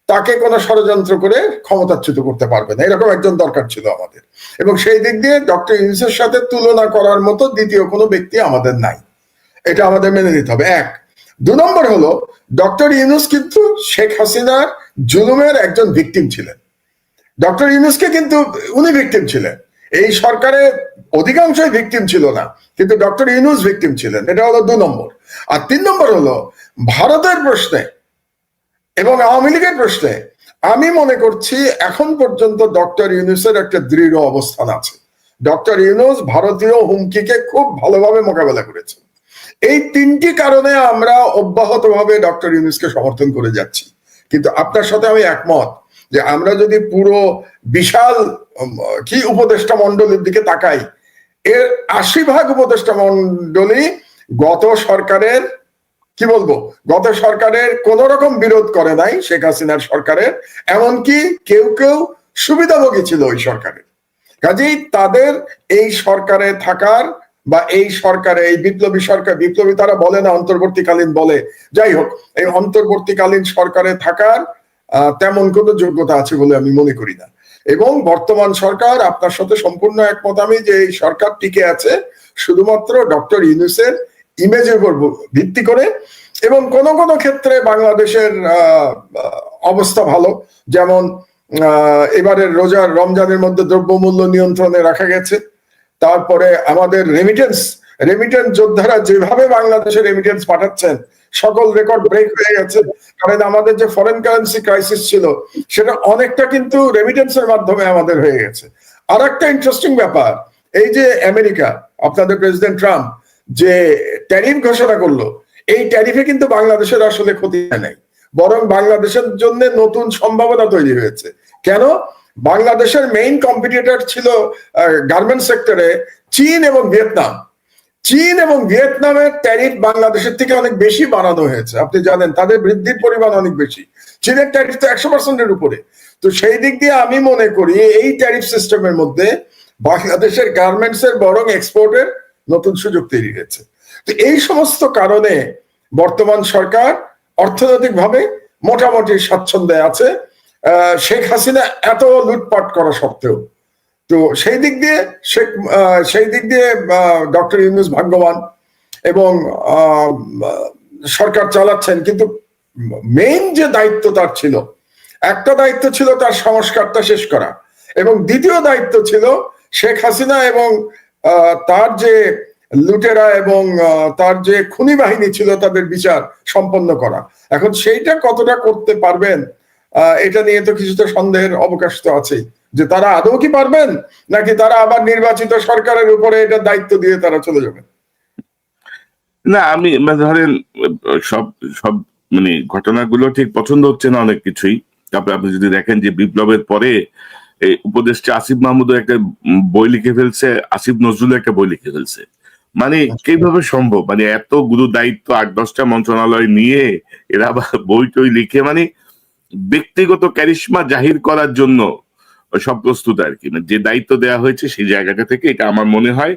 তাকে কোনো ষড়যন্ত্র করে ক্ষমতাচ্যুত করতে পারবে না, এরকম একজন দরকার ছিল আমাদের। এবং সেই দিক দিয়ে ডক্টর ইউনূসের সাথে তুলনা করার মতো দ্বিতীয় কোনো ব্যক্তি আমাদের নাই, এটা আমাদের মেনে নিতে হবে। 1। 2 নম্বর হলো ডক্টর ইউনূস কিন্তু শেখ হাসিনার জুলুমের একজন ভিকটিম ছিলেন। ডক্টর ইউনূসকে কিন্তু উনি ভিকটিম ছিলেন, এই সরকারের অধিকাংশই ভিকটিম ছিল না, কিন্তু ডক্টর ইউনূস ভিকটিম ছিলেন। এটা হলো 2 নম্বর। আর 3 নম্বর হলো ভারতের প্রশ্নে এবং আওয়ামী লীগের প্রশ্নে আমি মনে করছি এখন পর্যন্ত ডক্টর ইউনূসের একটা দৃঢ় অবস্থান আছে। ডক্টর ইউনূস ভারতীয় হুমকিকে খুব ভালোভাবে মোকাবেলা করেছেন। এই 3টি কারণে আমরা অব্যাহতভাবে ডক্টর ইউনূসকে সমর্থন করে যাচ্ছি। কিন্তু আপনার সাথে আমি একমত যে আমরা যদি পুরো বিশাল কি উপদেষ্টা মণ্ডলীর দিকে তাকাই, এর 80% উপদেষ্টা মণ্ডলী গত সরকারের, কি বলবো, গত সরকারের কোন রকম বিরোধ করে নাই শেখ হাসিনার সরকারের, এমনকি কেউ কেউ সুবিধাভোগী ছিল ওই সরকারের। কাজেই তাদের এই সরকারে থাকার বা এই সরকারে, এই বিপ্লবী সরকার, বিপ্লবী তারা বলে না, অন্তর্বর্তীকালীন বলে, যাই হোক, এই অন্তর্বর্তীকালীন সরকারে থাকার তেমন কোনো যোগ্যতা আছে বলে আমি মনে করি না। এবং বর্তমান সরকার, আপনার সাথে সম্পূর্ণ একমত আমি যে এই সরকার টিকে আছে শুধুমাত্র ডক্টর ইউনূসের ইমেজের উপর ভিত্তি করে। এবং কোন কোন ক্ষেত্রে বাংলাদেশের অবস্থা ভালো, যেমন এবারের রমজানের মধ্যে দ্রব্যমূল্য নিয়ন্ত্রণে রাখা গেছে। তারপরে আমাদের রেমিটেন্স যোদ্ধারা যেভাবে বাংলাদেশে রেমিটেন্স পাঠাচ্ছেন, সকল রেকর্ড ব্রেক হয়ে গেছে। কারণ আমাদের যে ফরেন কারেন্সি ক্রাইসিস ছিল সেটা অনেকটা কিন্তু রেমিটেন্সের মাধ্যমে আমাদের হয়ে গেছে। আর একটা ইন্টারেস্টিং ব্যাপার, এই যে আমেরিকা, আপনাদের প্রেসিডেন্ট ট্রাম্প যে ট্যারিফ ঘোষণা করলো, এই ট্যারিফে কিন্তু বাংলাদেশের আসলে ক্ষতি নাই, বরং বাংলাদেশের জন্য নতুন সম্ভাবনা তৈরি হয়েছে। কেন? বাংলাদেশের মেইন কম্পিটিটর ছিল গার্মেন্টস সেক্টরে চীন এবং ভিয়েতনাম। চীন এবং ভিয়েতনামের ট্যারিফ বাংলাদেশের থেকে অনেক বেশি বাড়ানো হয়েছে, আপনি জানেন, তাদের বৃদ্ধির পরিমাণ অনেক বেশি। চীনের ট্যারিফ তো 100%-এর উপরে। তো সেই দিক দিয়ে আমি মনে করি এই ট্যারিফ সিস্টেমের মধ্যে বাংলাদেশের গার্মেন্টস এর বরং এক্সপোর্টের নতুন সুযোগ তৈরি হয়েছে। তো এই সমস্ত কারণে বর্তমান সরকার অর্থনৈতিকভাবে মোটামুটি স্বাচ্ছন্দ্যে আছে, শেখ হাসিনা এত লুটপাট করা সত্ত্বেও। তো সেই দিক দিয়ে ডক্টর ইউনূস ভাগ্যবান এবং সরকার চালাচ্ছেন। কিন্তু মেইন যে দায়িত্ব তার ছিল, একটা দায়িত্ব ছিল তার সংস্কারটা শেষ করা, এবং দ্বিতীয় দায়িত্ব ছিল শেখ হাসিনা এবং তার যে লুটেরা এবং তার যে খুনি বাহিনী ছিল তাদের বিচার সম্পন্ন করা। এখন সেইটা কতটা করতে পারবেন এটা নিয়ে তো কিছুটা সন্দেহের অবকাশ তো আছেই, যে তারা আদৌ কি পারবেন, নাকি তারা আবার নির্বাচিত সরকারের উপরে এটা দায়িত্ব দিয়ে তারা চলে যাবেন। না, আমি ধরেন সব সব মানে ঘটনাগুলো ঠিক পছন্দ হচ্ছে না অনেক কিছুই। তারপরে আপনি যদি দেখেন যে বিপ্লবের পরে এই উপদেষ্টা আসিফ মাহমুদও একটা বই লিখে ফেলছে, আসিফ নজরুল একটা বই লিখে ফেলছে। মানে কিভাবে সম্ভব, মানে এত গুরু দায়িত্ব 8-10টা মন্ত্রণালয় নিয়ে এরা আবার বই টই লিখে, মানে ব্যক্তিগত ক্যারিশমা জাহির করার জন্য সব প্রস্তুত আর কি। যে দায়িত্ব দেওয়া হয়েছে সেই জায়গাটা থেকে এটা আমার মনে হয়।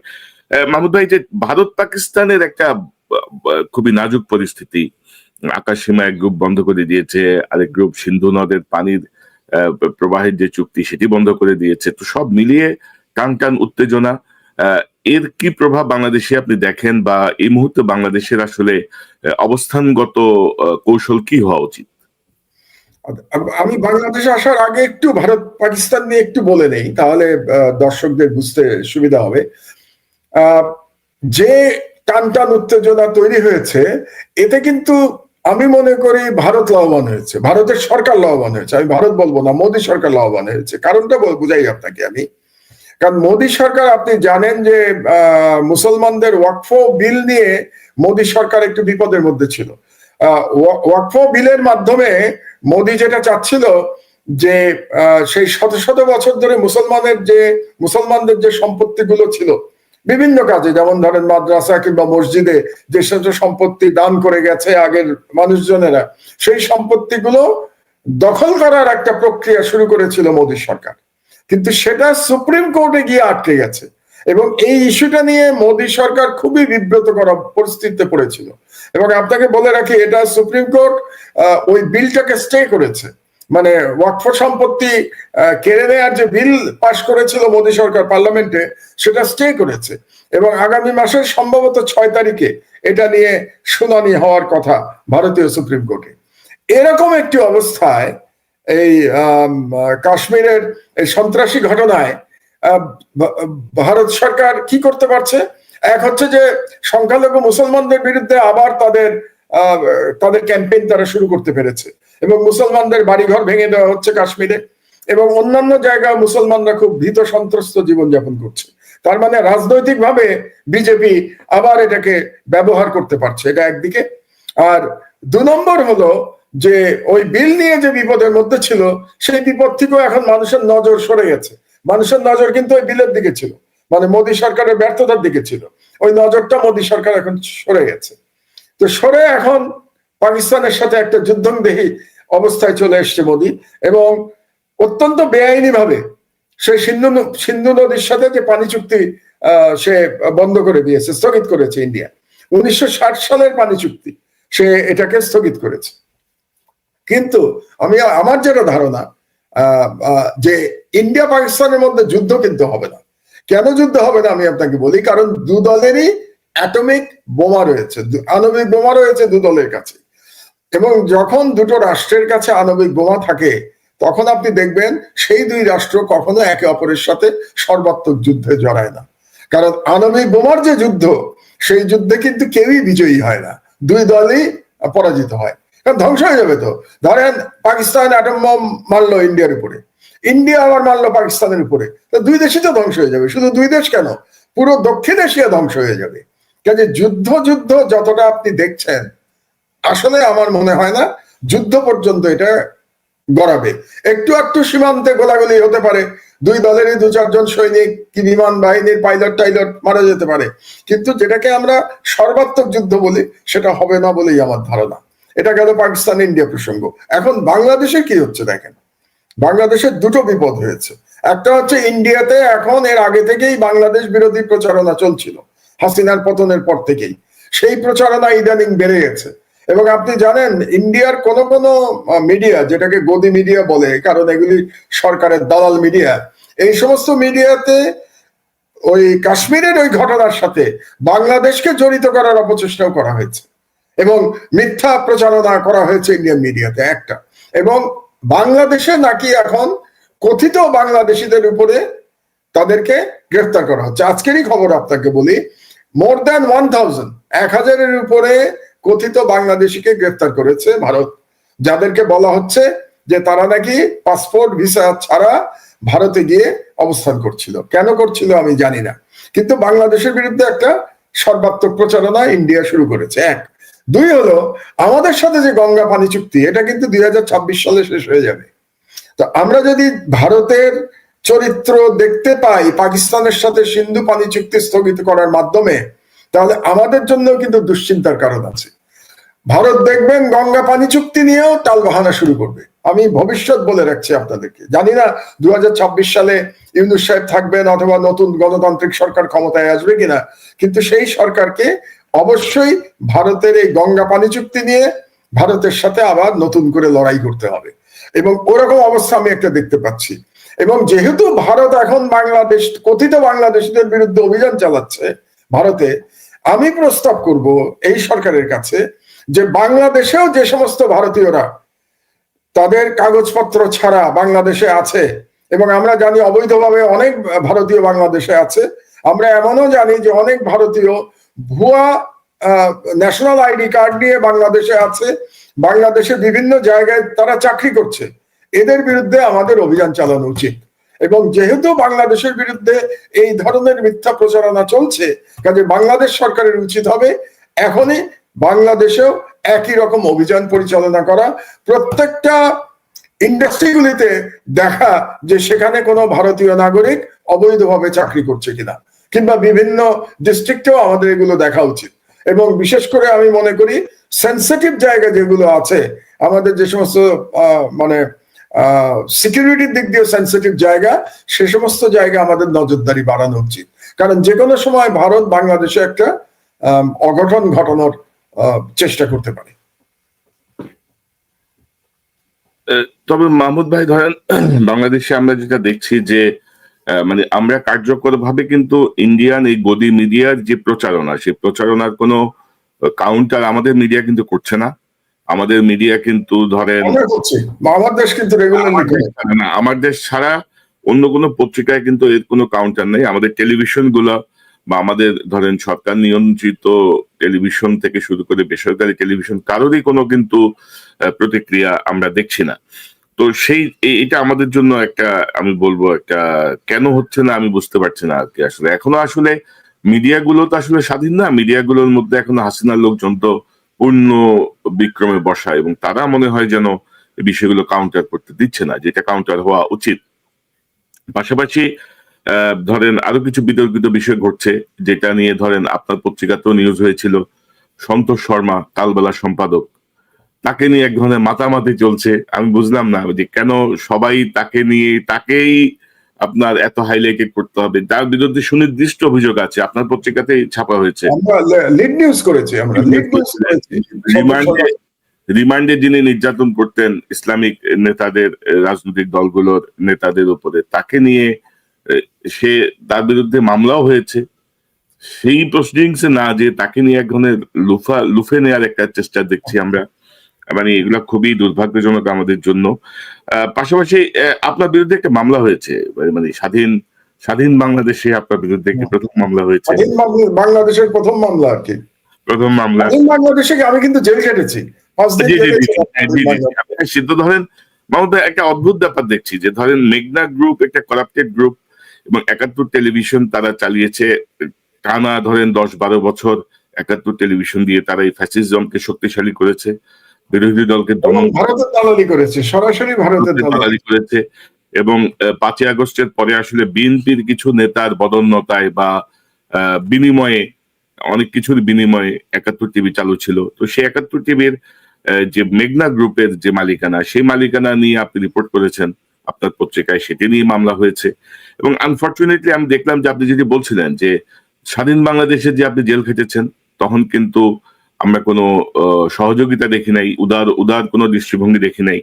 মাহমুদ ভাই, যে ভারত পাকিস্তানের একটা খুবই নাজুক পরিস্থিতি, আকাশ সীমা এক গ্রুপ বন্ধ করে দিয়েছে, আরেক গ্রুপ সিন্ধু নদের পানির প্রবাহের যে চুক্তি সেটি বন্ধ করে দিয়েছে। তো সব মিলিয়ে টান টান উত্তেজনা। এর কি প্রভাব বাংলাদেশে আপনি দেখেন, বা এই মুহূর্তে বাংলাদেশের আসলে অবস্থানগত কৌশল কি হওয়া উচিত? আমি বাংলাদেশে আসার আগে একটু ভারত পাকিস্তান নিয়ে একটু বলে নেই, তাহলে দর্শকদের বুঝতে সুবিধা হবে। যে টান টান উত্তেজনা তৈরি হয়েছে, এতে কিন্তু আমি মনে করি ভারত লাভবান হয়েছে, ভারতের সরকার লাভবান হয়েছে। আমি ভারত বলবো না, মোদী সরকার লাভবান হয়েছে। কারণটা বুঝাই আপনাকে আমি। কারণ মোদী সরকার, আপনি জানেন যে মুসলমানদের ওয়াকফ বিল নিয়ে মোদী সরকার একটু বিপদের মধ্যে ছিল। ওয়াকফ বিলের মাধ্যমে মোদী যেটা চাচ্ছিল যে সেই শত শত বছর ধরে মুসলমানদের যে সম্পত্তিগুলো ছিল বিভিন্ন কাজে, যেমন ধরেন মাদ্রাসা কিংবা মসজিদে যে সব সম্পত্তি দান করে গেছে আগের মানুষজনেরা, সেই সম্পত্তিগুলো দখল করার একটা প্রক্রিয়া শুরু করেছিল মোদী সরকার। কিন্তু সেটা সুপ্রিম কোর্টে গিয়ে আটকে গেছে, এবং এই ইস্যুটা নিয়ে মোদী সরকার খুবই বিব্রত করা পরিস্থিতিতে পড়েছিল। এবং আপনাকে বলে রাখি, এটা সুপ্রিম কোর্ট ওই বিলটাকে স্টে করেছে, মানে ওয়াকফ সম্পত্তি কেড়ে নেওয়ার যে বিল পাশ করেছিল মোদী সরকার পার্লামেন্টে, সেটা স্টে করেছে। এবং আগামী মাসের সম্ভবত 6 তারিখে এটা নিয়ে শুনানি হওয়ার কথা ভারতীয় সুপ্রিম কোর্টে। এরকম একটি অবস্থায় এই কাশ্মীরের এই সন্ত্রাসী ঘটনায় ভারত সরকার কি করতে পারছে? এক হচ্ছে যে সংখ্যালঘু মুসলমানদের বিরুদ্ধে আবার তাদের ক্যাম্পেইন তারা শুরু করতে পেরেছে, এবং মুসলমানদের বাড়িঘর ভেঙে দেওয়া হচ্ছে কাশ্মীরে, এবং অন্যান্য জায়গায় মুসলমানরা খুব ভীত সন্ত্রস্ত জীবনযাপন করছে। তার মানে রাজনৈতিকভাবে বিজেপি আবার এটাকে ব্যবহার করতে পারছে, এটা একদিকে। আর 2 নম্বর হলো যে ওই বিল নিয়ে যে বিপদের মধ্যে ছিল, সেই বিপদ থেকেও এখন মানুষের নজর সরে গেছে। মানুষের নজর কিন্তু ওই বিলের দিকে ছিল, মানে মোদী সরকারের ব্যর্থতার দিকে ছিল। ওই নজরটা মোদী সরকার এখন সরে গেছে। তো সরে এখন পাকিস্তানের সাথে একটা যুদ্ধংদেহী অবস্থায় চলে এসছে মোদী, এবং অত্যন্ত বেআইনি ভাবে সে সিন্ধু নদীর সাথে যে পানি চুক্তি সে বন্ধ করে দিয়েছে, স্থগিত করেছে ইন্ডিয়া। 1960 সালের পানি চুক্তি, সে এটাকে স্থগিত করেছে। কিন্তু আমার যেটা ধারণা, যে ইন্ডিয়া পাকিস্তানের মধ্যে যুদ্ধ কিন্তু হবে না। কেন যুদ্ধ হবে না আমি আপনাকে বলি। কারণ 2 দলেরই অ্যাটমিক বোমা রয়েছে, আণবিক বোমা রয়েছে 2 দলের কাছে। এবং যখন দুটো রাষ্ট্রের কাছে আণবিক বোমা থাকে, তখন আপনি দেখবেন সেই 2 রাষ্ট্র কখনো একে অপরের সাথে সর্বাত্মক যুদ্ধে জড়ায় না। কারণ আণবিক বোমার যে যুদ্ধ, সেই যুদ্ধে কিন্তু কেউই বিজয়ী হয় না, 2 দলই পরাজিত হয়। কারণ ধ্বংস হয়ে যাবে। তো ধরেন পাকিস্তান অ্যাটম বম মারলো ইন্ডিয়ার উপরে, ইন্ডিয়া আবার মারলো পাকিস্তানের উপরে, তো 2 দেশই তো ধ্বংস হয়ে যাবে। শুধু 2 দেশ কেন, পুরো দক্ষিণ এশিয়া ধ্বংস হয়ে যাবে। কাজে যুদ্ধ যতটা আপনি দেখছেন, আসলে আমার মনে হয় না যুদ্ধ পর্যন্ত এটা গড়াবে। একটু একটু সীমান্তে গোলাগুলি হতে পারে, 2 দলেরই 2-4 জন সৈনিক কি বিমান বাহিনীর পাইলট মারা যেতে পারে, কিন্তু যেটাকে আমরা সর্বাত্মক যুদ্ধ বলি, সেটা হবে না বলেই আমার ধারণা। এটা গেল পাকিস্তান ইন্ডিয়া প্রসঙ্গ। এখন বাংলাদেশে কি হচ্ছে দেখেন, বাংলাদেশের 2টো বিপদ হয়েছে। একটা হচ্ছে ইন্ডিয়াতে এখন, এর আগে থেকেই বাংলাদেশ বিরোধী প্রচারণা চলছিল, হাসিনার পতনের পর থেকেই সেই প্রচারণা ইদানিং বেড়ে গেছে। এবং আপনি জানেন, ইন্ডিয়ার কোন মিডিয়া, যেটাকে গদি মিডিয়া বলে, কারণ এগুলি সরকারের দালাল মিডিয়া, এই সমস্ত মিডিয়াতে ওই কাশ্মীরের ওই ঘটনার সাথে বাংলাদেশকে জড়িত করার অপচেষ্টাও করা হয়েছে, এবং মিথ্যা প্রচারণা করা হয়েছে ইন্ডিয়ান মিডিয়াতে একটা। এবং বাংলাদেশে নাকি এখন কথিত বাংলাদেশিদের উপরে তাদেরকে গ্রেফতার করা হচ্ছে। আজকেরই খবর আপনাকে বলি, মোর দ্যান 1000-এর উপরে কথিত বাংলাদেশিকে গ্রেফতার করেছে ভারত, যাদেরকে বলা হচ্ছে যে তারা নাকি পাসপোর্ট ভিসা ছাড়া ভারতে গিয়ে অবস্থান করছিল। কেন করছিল আমি জানি না, কিন্তু বাংলাদেশের বিরুদ্ধে একটা সর্বাত্মক প্রচারণা ইন্ডিয়া শুরু করেছে। 1, 2 হলো আমাদের সাথে যে গঙ্গা পানি চুক্তি, এটা কিন্তু 2026 সালে শেষ হয়ে যাবে। তো আমরা যদি ভারতের চরিত্র দেখতে পাই পাকিস্তানের সাথে সিন্ধু পানি চুক্তি স্থগিত করার মাধ্যমে, তাহলে আমাদের জন্য কিন্তু দুশ্চিন্তার কারণ আছে। ভারত দেখবেন গঙ্গা পানি চুক্তি নিয়েও টালবাহানা শুরু করবে। আমি ভবিষ্যৎ বলে রাখছি আপনাদেরকে, জানি না 2026 সালে ইউনূস সাহেব থাকবেন অথবা নতুন গণতান্ত্রিক সরকার ক্ষমতায় আসবে কিনা, কিন্তু সেই সরকারকে অবশ্যই ভারতের এই গঙ্গা পানি চুক্তি নিয়ে ভারতের সাথে আবার নতুন করে লড়াই করতে হবে। এবং ওরকম অবস্থা আমি একটা দেখতে পাচ্ছি। এবং যেহেতু ভারত এখন বাংলাদেশ, কথিত বাংলাদেশিদের বিরুদ্ধে অভিযান চালাচ্ছে ভারতে, আমি প্রস্তাব করব এই সরকারের কাছে যে বাংলাদেশেও যে সমস্ত ভারতীয়রা তাদের কাগজপত্র ছাড়া বাংলাদেশে আছে, এবং আমরা জানি অবৈধভাবে অনেক ভারতীয় বাংলাদেশে আছে, আমরা এমনও জানি যে অনেক ভারতীয় ভুয়া ন্যাশনাল আইডি কার্ড নিয়ে বাংলাদেশে আছে, বাংলাদেশে বিভিন্ন জায়গায় তারা চাকরি করছে। এদের বিরুদ্ধে আমাদের অভিযান চালানো উচিত। এবং যেহেতু বাংলাদেশের বিরুদ্ধে এই ধরনের মিথ্যা প্রচারণা চলছে, কাজে বাংলাদেশ সরকারের উচিত হবে এখনই বাংলাদেশেও একই রকম অভিযান পরিচালনা করা, প্রত্যেকটা ইন্ডাস্ট্রিগুলিতে দেখা যে সেখানে কোনো ভারতীয় নাগরিক অবৈধভাবে চাকরি করছে কিনা, কিংবা বিভিন্ন ডিস্ট্রিক্টেও আমাদের এগুলো দেখা উচিত। এবং বিশেষ করে আমি মনে করি সেন্সিটিভ জায়গা যেগুলো আছে, আমাদের যে সমস্ত মানে সিকিউরিটির দিক দিয়ে সেন্সিটিভ জায়গা, সে সমস্ত জায়গা আমাদের নজরদারি বাড়ানো উচিত। কারণ যে কোনো সময় ভারত বাংলাদেশে একটা অঘটন ঘটানোর চেষ্টা করতে পারে। তবে মাহমুদ ভাই, ধরেন বাংলাদেশে আমরা যেটা দেখছি যে মানে আমরা কার্যকরভাবে কিন্তু ইন্ডিয়ান এই গদি মিডিয়ার যে প্রচারণা, সেই প্রচারণার কোনো কাউন্টার আমাদের মিডিয়া কিন্তু করছে না। আমাদের মিডিয়া কিন্তু ধরেন আমার দেশ কিন্তু না, আমার দেশ ছাড়া অন্য কোনো পত্রিকায় কিন্তু এর কোনো কাউন্টার নেই। আমাদের টেলিভিশন গুলো বা আমাদের ধরেন সরকার নিয়ন্ত্রিত টেলিভিশন থেকে শুরু করে বেসরকারি টেলিভিশন, কারোরই কোনো কিন্তু প্রতিক্রিয়া আমরা দেখছি না। তো এটা আমাদের জন্য একটা, আমি বলবো একটা, কেন হচ্ছে না আমি বুঝতে পারছি না আর কি। আসলে এখনো আসলে মিডিয়াগুলো তো আসলে স্বাধীন না, মিডিয়াগুলোর মধ্যে এখনো হাসিনার লোকজন তো পূর্ণ বিক্রমে বসা, এবং তারা মনে হয় যেন এই বিষয়গুলো কাউন্টার করতে দিচ্ছে না, যেটা কাউন্টার হওয়া উচিত। পাশাপাশি ধরেন আরো কিছু বিতর্কিত বিষয় ঘটছে, যেটা নিয়ে ধরেন আপনার পত্রিকাতেও নিউজ হয়েছিল। সন্তোষ শর্মা, কালবেলা সম্পাদক, তাকে নিয়ে এক ধরনের মাতামাতি চলছে। আমি বুঝলাম না যে কেন সবাই তাকে নিয়ে, তাকেই আপনার এত হাইলাইটেড করতে হবে। তার বিরুদ্ধে সুনির্দিষ্ট অভিযোগ আছে, আপনার পত্রিকাতে ছাপা হয়েছে। রিমান্ডে যিনি নির্যাতন করতেন ইসলামিক নেতাদের, রাজনৈতিক দলগুলোর নেতাদের উপরে, তাকে নিয়ে তার বিরুদ্ধে মামলাও হয়েছে। সেই প্রসিডিংসে না যে তাকে নিয়ে এক ধরনের লুফে নেওয়ার একটা চেষ্টা দেখছি আমরা। মানে এগুলা খুবই দুর্ভাগ্যজনক আমাদের জন্য। পাশাপাশি আপনার বিরুদ্ধে একটা মামলা হয়েছে, মানে স্বাধীন বাংলাদেশে আপনার বিরুদ্ধে একটি প্রথম মামলা হয়েছে। বাংলাদেশের প্রথম মামলা আর কি, প্রথম মামলা। বাংলাদেশে আমি কিন্তু জেল খেটেছি। সিদ্ধ ধরেন মামলা একটা অদ্ভুত ব্যাপার দেখছি যে ধরেন মেঘনা গ্রুপ একটা করাপ্টেড গ্রুপ, এবং ৭১ টেলিভিশন তারা চালিয়েছে টানা ধরেন ১০-১২ বছর। ৭১ টেলিভিশন দিয়ে তারা এই ফ্যাসিজমকে শক্তিশালী করেছে, বিরোধী দলকে ভারতের দালালি করেছে, সরাসরি ভারতের দালালি করেছে। এবং ৫ই আগস্টের পরে আসলে বিএনপির কিছু নেতার বদন্যতায় বা বিনিময়ে, অনেক কিছুর বিনিময়ে ৭১ টিভি চালু ছিল। তো সেই ৭১ টিভির যে মেঘনা গ্রুপের যে মালিকানা, সেই মালিকানা নিয়ে আপনি রিপোর্ট করেছেন আপনার পত্রিকায়, সেটি নিয়ে মামলা হয়েছে। এবং আনফর্চুনেটলি আমি দেখলাম যে আপনি যেটি বলছিলেন যে স্বাধীন বাংলাদেশে যে আপনি জেল খেটেছেন, তখন কিন্তু আমরা কোনো সহযোগিতা দেখি নাই, উদার কোনো দৃষ্টিভঙ্গি দেখি নাই।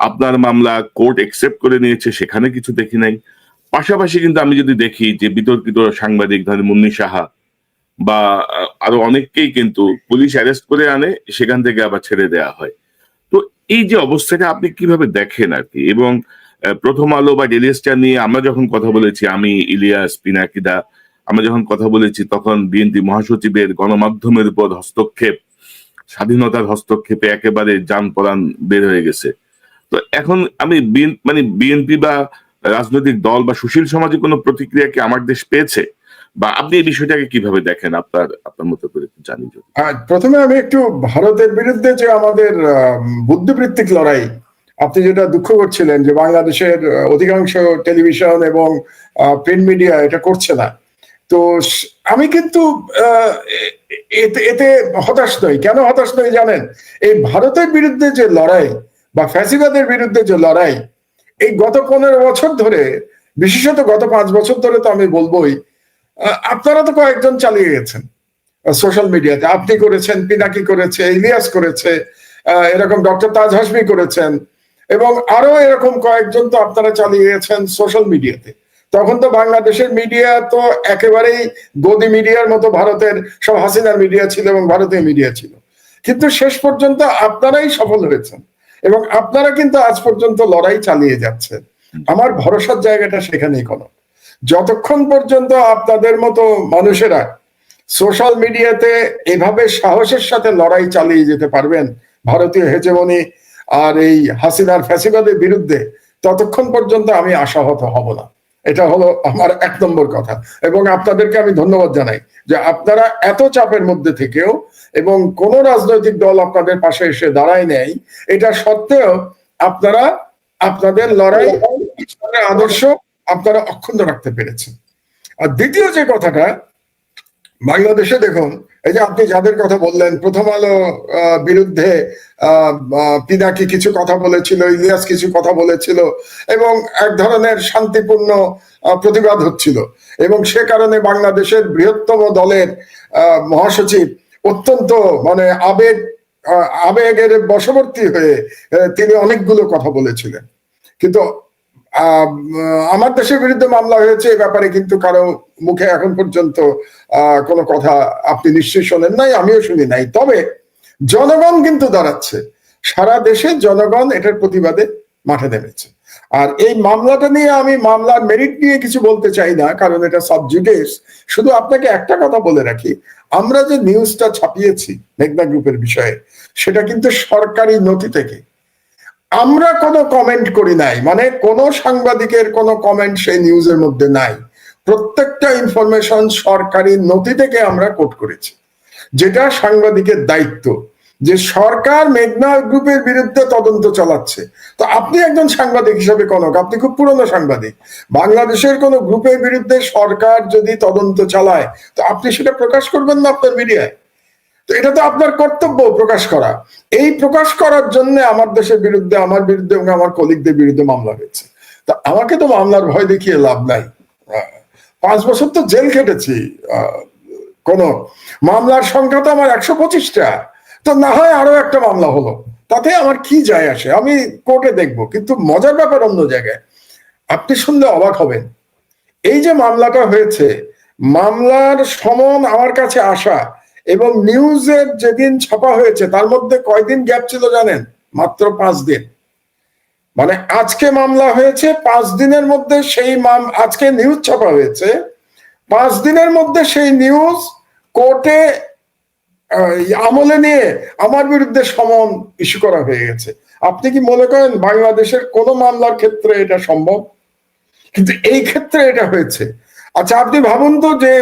আপনার মামলা কোর্ট একসেপ্ট করে নিয়েছে, সেখানে কিছু দেখি নাই। পাশাপাশি কিন্তু আমি যদি দেখি যে বিতর্কিত সাংবাদিক ধরেন মুন্নি সাহা বা আরো অনেককেই কিন্তু পুলিশ অ্যারেস্ট করে আনে, সেখান থেকে আবার ছেড়ে দেওয়া হয়। তো এই যে অবস্থাটা আপনি কিভাবে দেখেন আর কি? এবং প্রথম আলো বা ডেইলি স্টার নিয়ে আমরা যখন কথা বলেছি, আমি, ইলিয়াস, পিনাকিদা, আমরা যখন কথা বলেছি, তখন বিএনপি মহাসচিবের গণমাধ্যমের উপর হস্তক্ষেপ, স্বাধীনতার হস্তক্ষেপে একেবারে যান পরাণ বের হয়ে গেছে। তো এখন আমি বিএনপি বা রাজনৈতিক দল বা সুশীল সমাজে কোনো প্রতিক্রিয়া কি আমার দেশ পেয়েছে, বা আপনি এই বিষয়টাকে কিভাবে দেখেন আপনার মতো করে জানি? প্রথমে আমি একটু ভারতের বিরুদ্ধে যে আমাদের বুদ্ধিবৃত্তিক লড়াই, আপনি যেটা দুঃখ করছিলেন যে বাংলাদেশের অধিকাংশ টেলিভিশন এবং প্রিন্ট মিডিয়া এটা করছে না, তো আমি কিন্তু এতে হতাশ নই। কেন হতাশ নই জানেন? এই ভারতের বিরুদ্ধে যে লড়াই বা ফ্যাসিবাদের বিরুদ্ধে যে লড়াই, এই গত 15 বছর ধরে, বিশেষত গত 5 বছর ধরে, তো আমি বলবোই, আপনারা তো কয়েকজন চালিয়ে গেছেন সোশ্যাল মিডিয়াতে। আপনি করেছেন, পিনাকি করেছে, ইলিয়াস করেছে, এরকম ডক্টর তাজ হাশমি করেছেন, এবং আরো এরকম কয়েকজন তো আপনারা চালিয়েছেন সোশ্যাল মিডিয়াতে। তখন তো বাংলাদেশের মিডিয়া তো একেবারেই গদি মিডিয়ার মতো ভারতের সব হাসিনার মিডিয়া ছিল এবং ভারতীয় মিডিয়া ছিল, কিন্তু শেষ পর্যন্ত আপনারাই সফল হয়েছেন এবং আপনারা কিন্তু আজ পর্যন্ত লড়াই চালিয়ে যাচ্ছেন। আমার ভরসার জায়গাটা সেখানেই কোনো, যতক্ষণ পর্যন্ত আপনাদের মতো মানুষেরা সোশ্যাল মিডিয়াতে এভাবে সাহসের সাথে লড়াই চালিয়ে যেতে পারবেন ভারতীয় হেজেমনি আর এই হাসিনার ফ্যাসিবাদের বিরুদ্ধে, ততক্ষণ পর্যন্ত আমি আশাহত হব না। এটা হলো আমার 1 নম্বর কথা। এবং আপনাদেরকে আমি ধন্যবাদ জানাই যে আপনারা এত চাপের মধ্যে থেকেও এবং কোন রাজনৈতিক দল আপনাদের পাশে এসে দাঁড়ায় নেই, এটা সত্ত্বেও আপনারা আপনাদের লড়াই, আদর্শ আপনারা অক্ষুণ্ণ রাখতে পেরেছেন। আর দ্বিতীয় যে কথাটা, বাংলাদেশে দেখুন, এই যে আপনি যাদের কথা বললেন, প্রথম আলো বিরুদ্ধে পিনাকি কিছু কথা বলেছিল, ইলিয়াস কিছু কথা বলেছিল এবং এক ধরনের শান্তিপূর্ণ প্রতিবাদ হচ্ছিল, এবং সে কারণে বাংলাদেশের বৃহত্তম দলের মহাসচিব অত্যন্ত মানে আবেগের বশবর্তী হয়ে তিনি অনেকগুলো কথা বলেছিলেন। কিন্তু আমার দেশের বিরুদ্ধে মামলা হয়েছে এ ব্যাপারে কিন্তু কারো মুখে এখন পর্যন্ত কোনো কথা আপনি নিশ্চয়ই শোনেন নাই, আমিও শুনি নাই। তবে জনগণ কিন্তু দাঁড়াচ্ছে, সারা দেশে জনগণ এটার প্রতিবাদে মাঠে নেমেছে। আর এই মামলাটা নিয়ে আমি মামলার মেরিট নিয়ে কিছু বলতে চাই না, কারণ এটা সাব জুডিস। শুধু আপনাকে একটা কথা বলে রাখি, আমরা যে নিউজটা ছাপিয়েছি মেঘনা গ্রুপের বিষয়ে, সেটা কিন্তু সরকারি নথি থেকে, আমরা কোনো কমেন্ট করি নাই, মানে কোনো সাংবাদিকের কোনো কমেন্ট সেই নিউজের মধ্যে নাই। প্রত্যেকটা ইনফরমেশন সরকারি নথি থেকে আমরা কোট করেছি, যেটা সাংবাদিকের দায়িত্ব। যে সরকার মেঘনা গ্রুপের বিরুদ্ধে তদন্ত চালাচ্ছে, তো আপনি একজন সাংবাদিক হিসেবে কনক, আপনি খুব পুরনো সাংবাদিক, বাংলাদেশের কোন গ্রুপের বিরুদ্ধে সরকার যদি তদন্ত চালায়, তো আপনি সেটা প্রকাশ করবেন না আপনার মিডিয়ায়? তো এটা তো আপনার কর্তব্য প্রকাশ করা। এই প্রকাশ করার জন্য আমার দেশের বিরুদ্ধে, আমার বিরুদ্ধে এবং আমার কলিগদের বিরুদ্ধে মামলা হয়েছে। তা আমাকে তো মামলার ভয় দেখিয়ে লাভ নাই। 5 বছর তো জেল খেটেছি, কোন মামলার সংখ্যা তো আমার 125টা, তো না হয় আরো একটা মামলা হলো, তাতে আমার কি যায় আসে, আমি কোর্টে দেখবো। কিন্তু মজার ব্যাপার অন্য জায়গায়, আপনি শুনলে অবাক হবেন। এই যে মামলাটা হয়েছে, মামলার সমন আমার কাছে আসা এবং নিউজের যেদিন ছাপা হয়েছে তার মধ্যে কয়দিন গ্যাপ ছিল জানেন? মাত্র 5 দিন। মানে আজকে মামলা হয়েছে, 5 দিনের মধ্যে সেই আজকে নিউজ ছাপা হয়েছে, 5 দিনের মধ্যে সেই নিউজ কোর্টে আমলে নিয়ে আমার বিরুদ্ধে সমন ইস্যু করা হয়ে গেছে। আপনি কি মনে করেন বাংলাদেশের কোন মামলার ক্ষেত্রে এটা সম্ভব? কিন্তু এই ক্ষেত্রে এটা হয়েছে। আচ্ছা, আপনি ভাবুন তো যে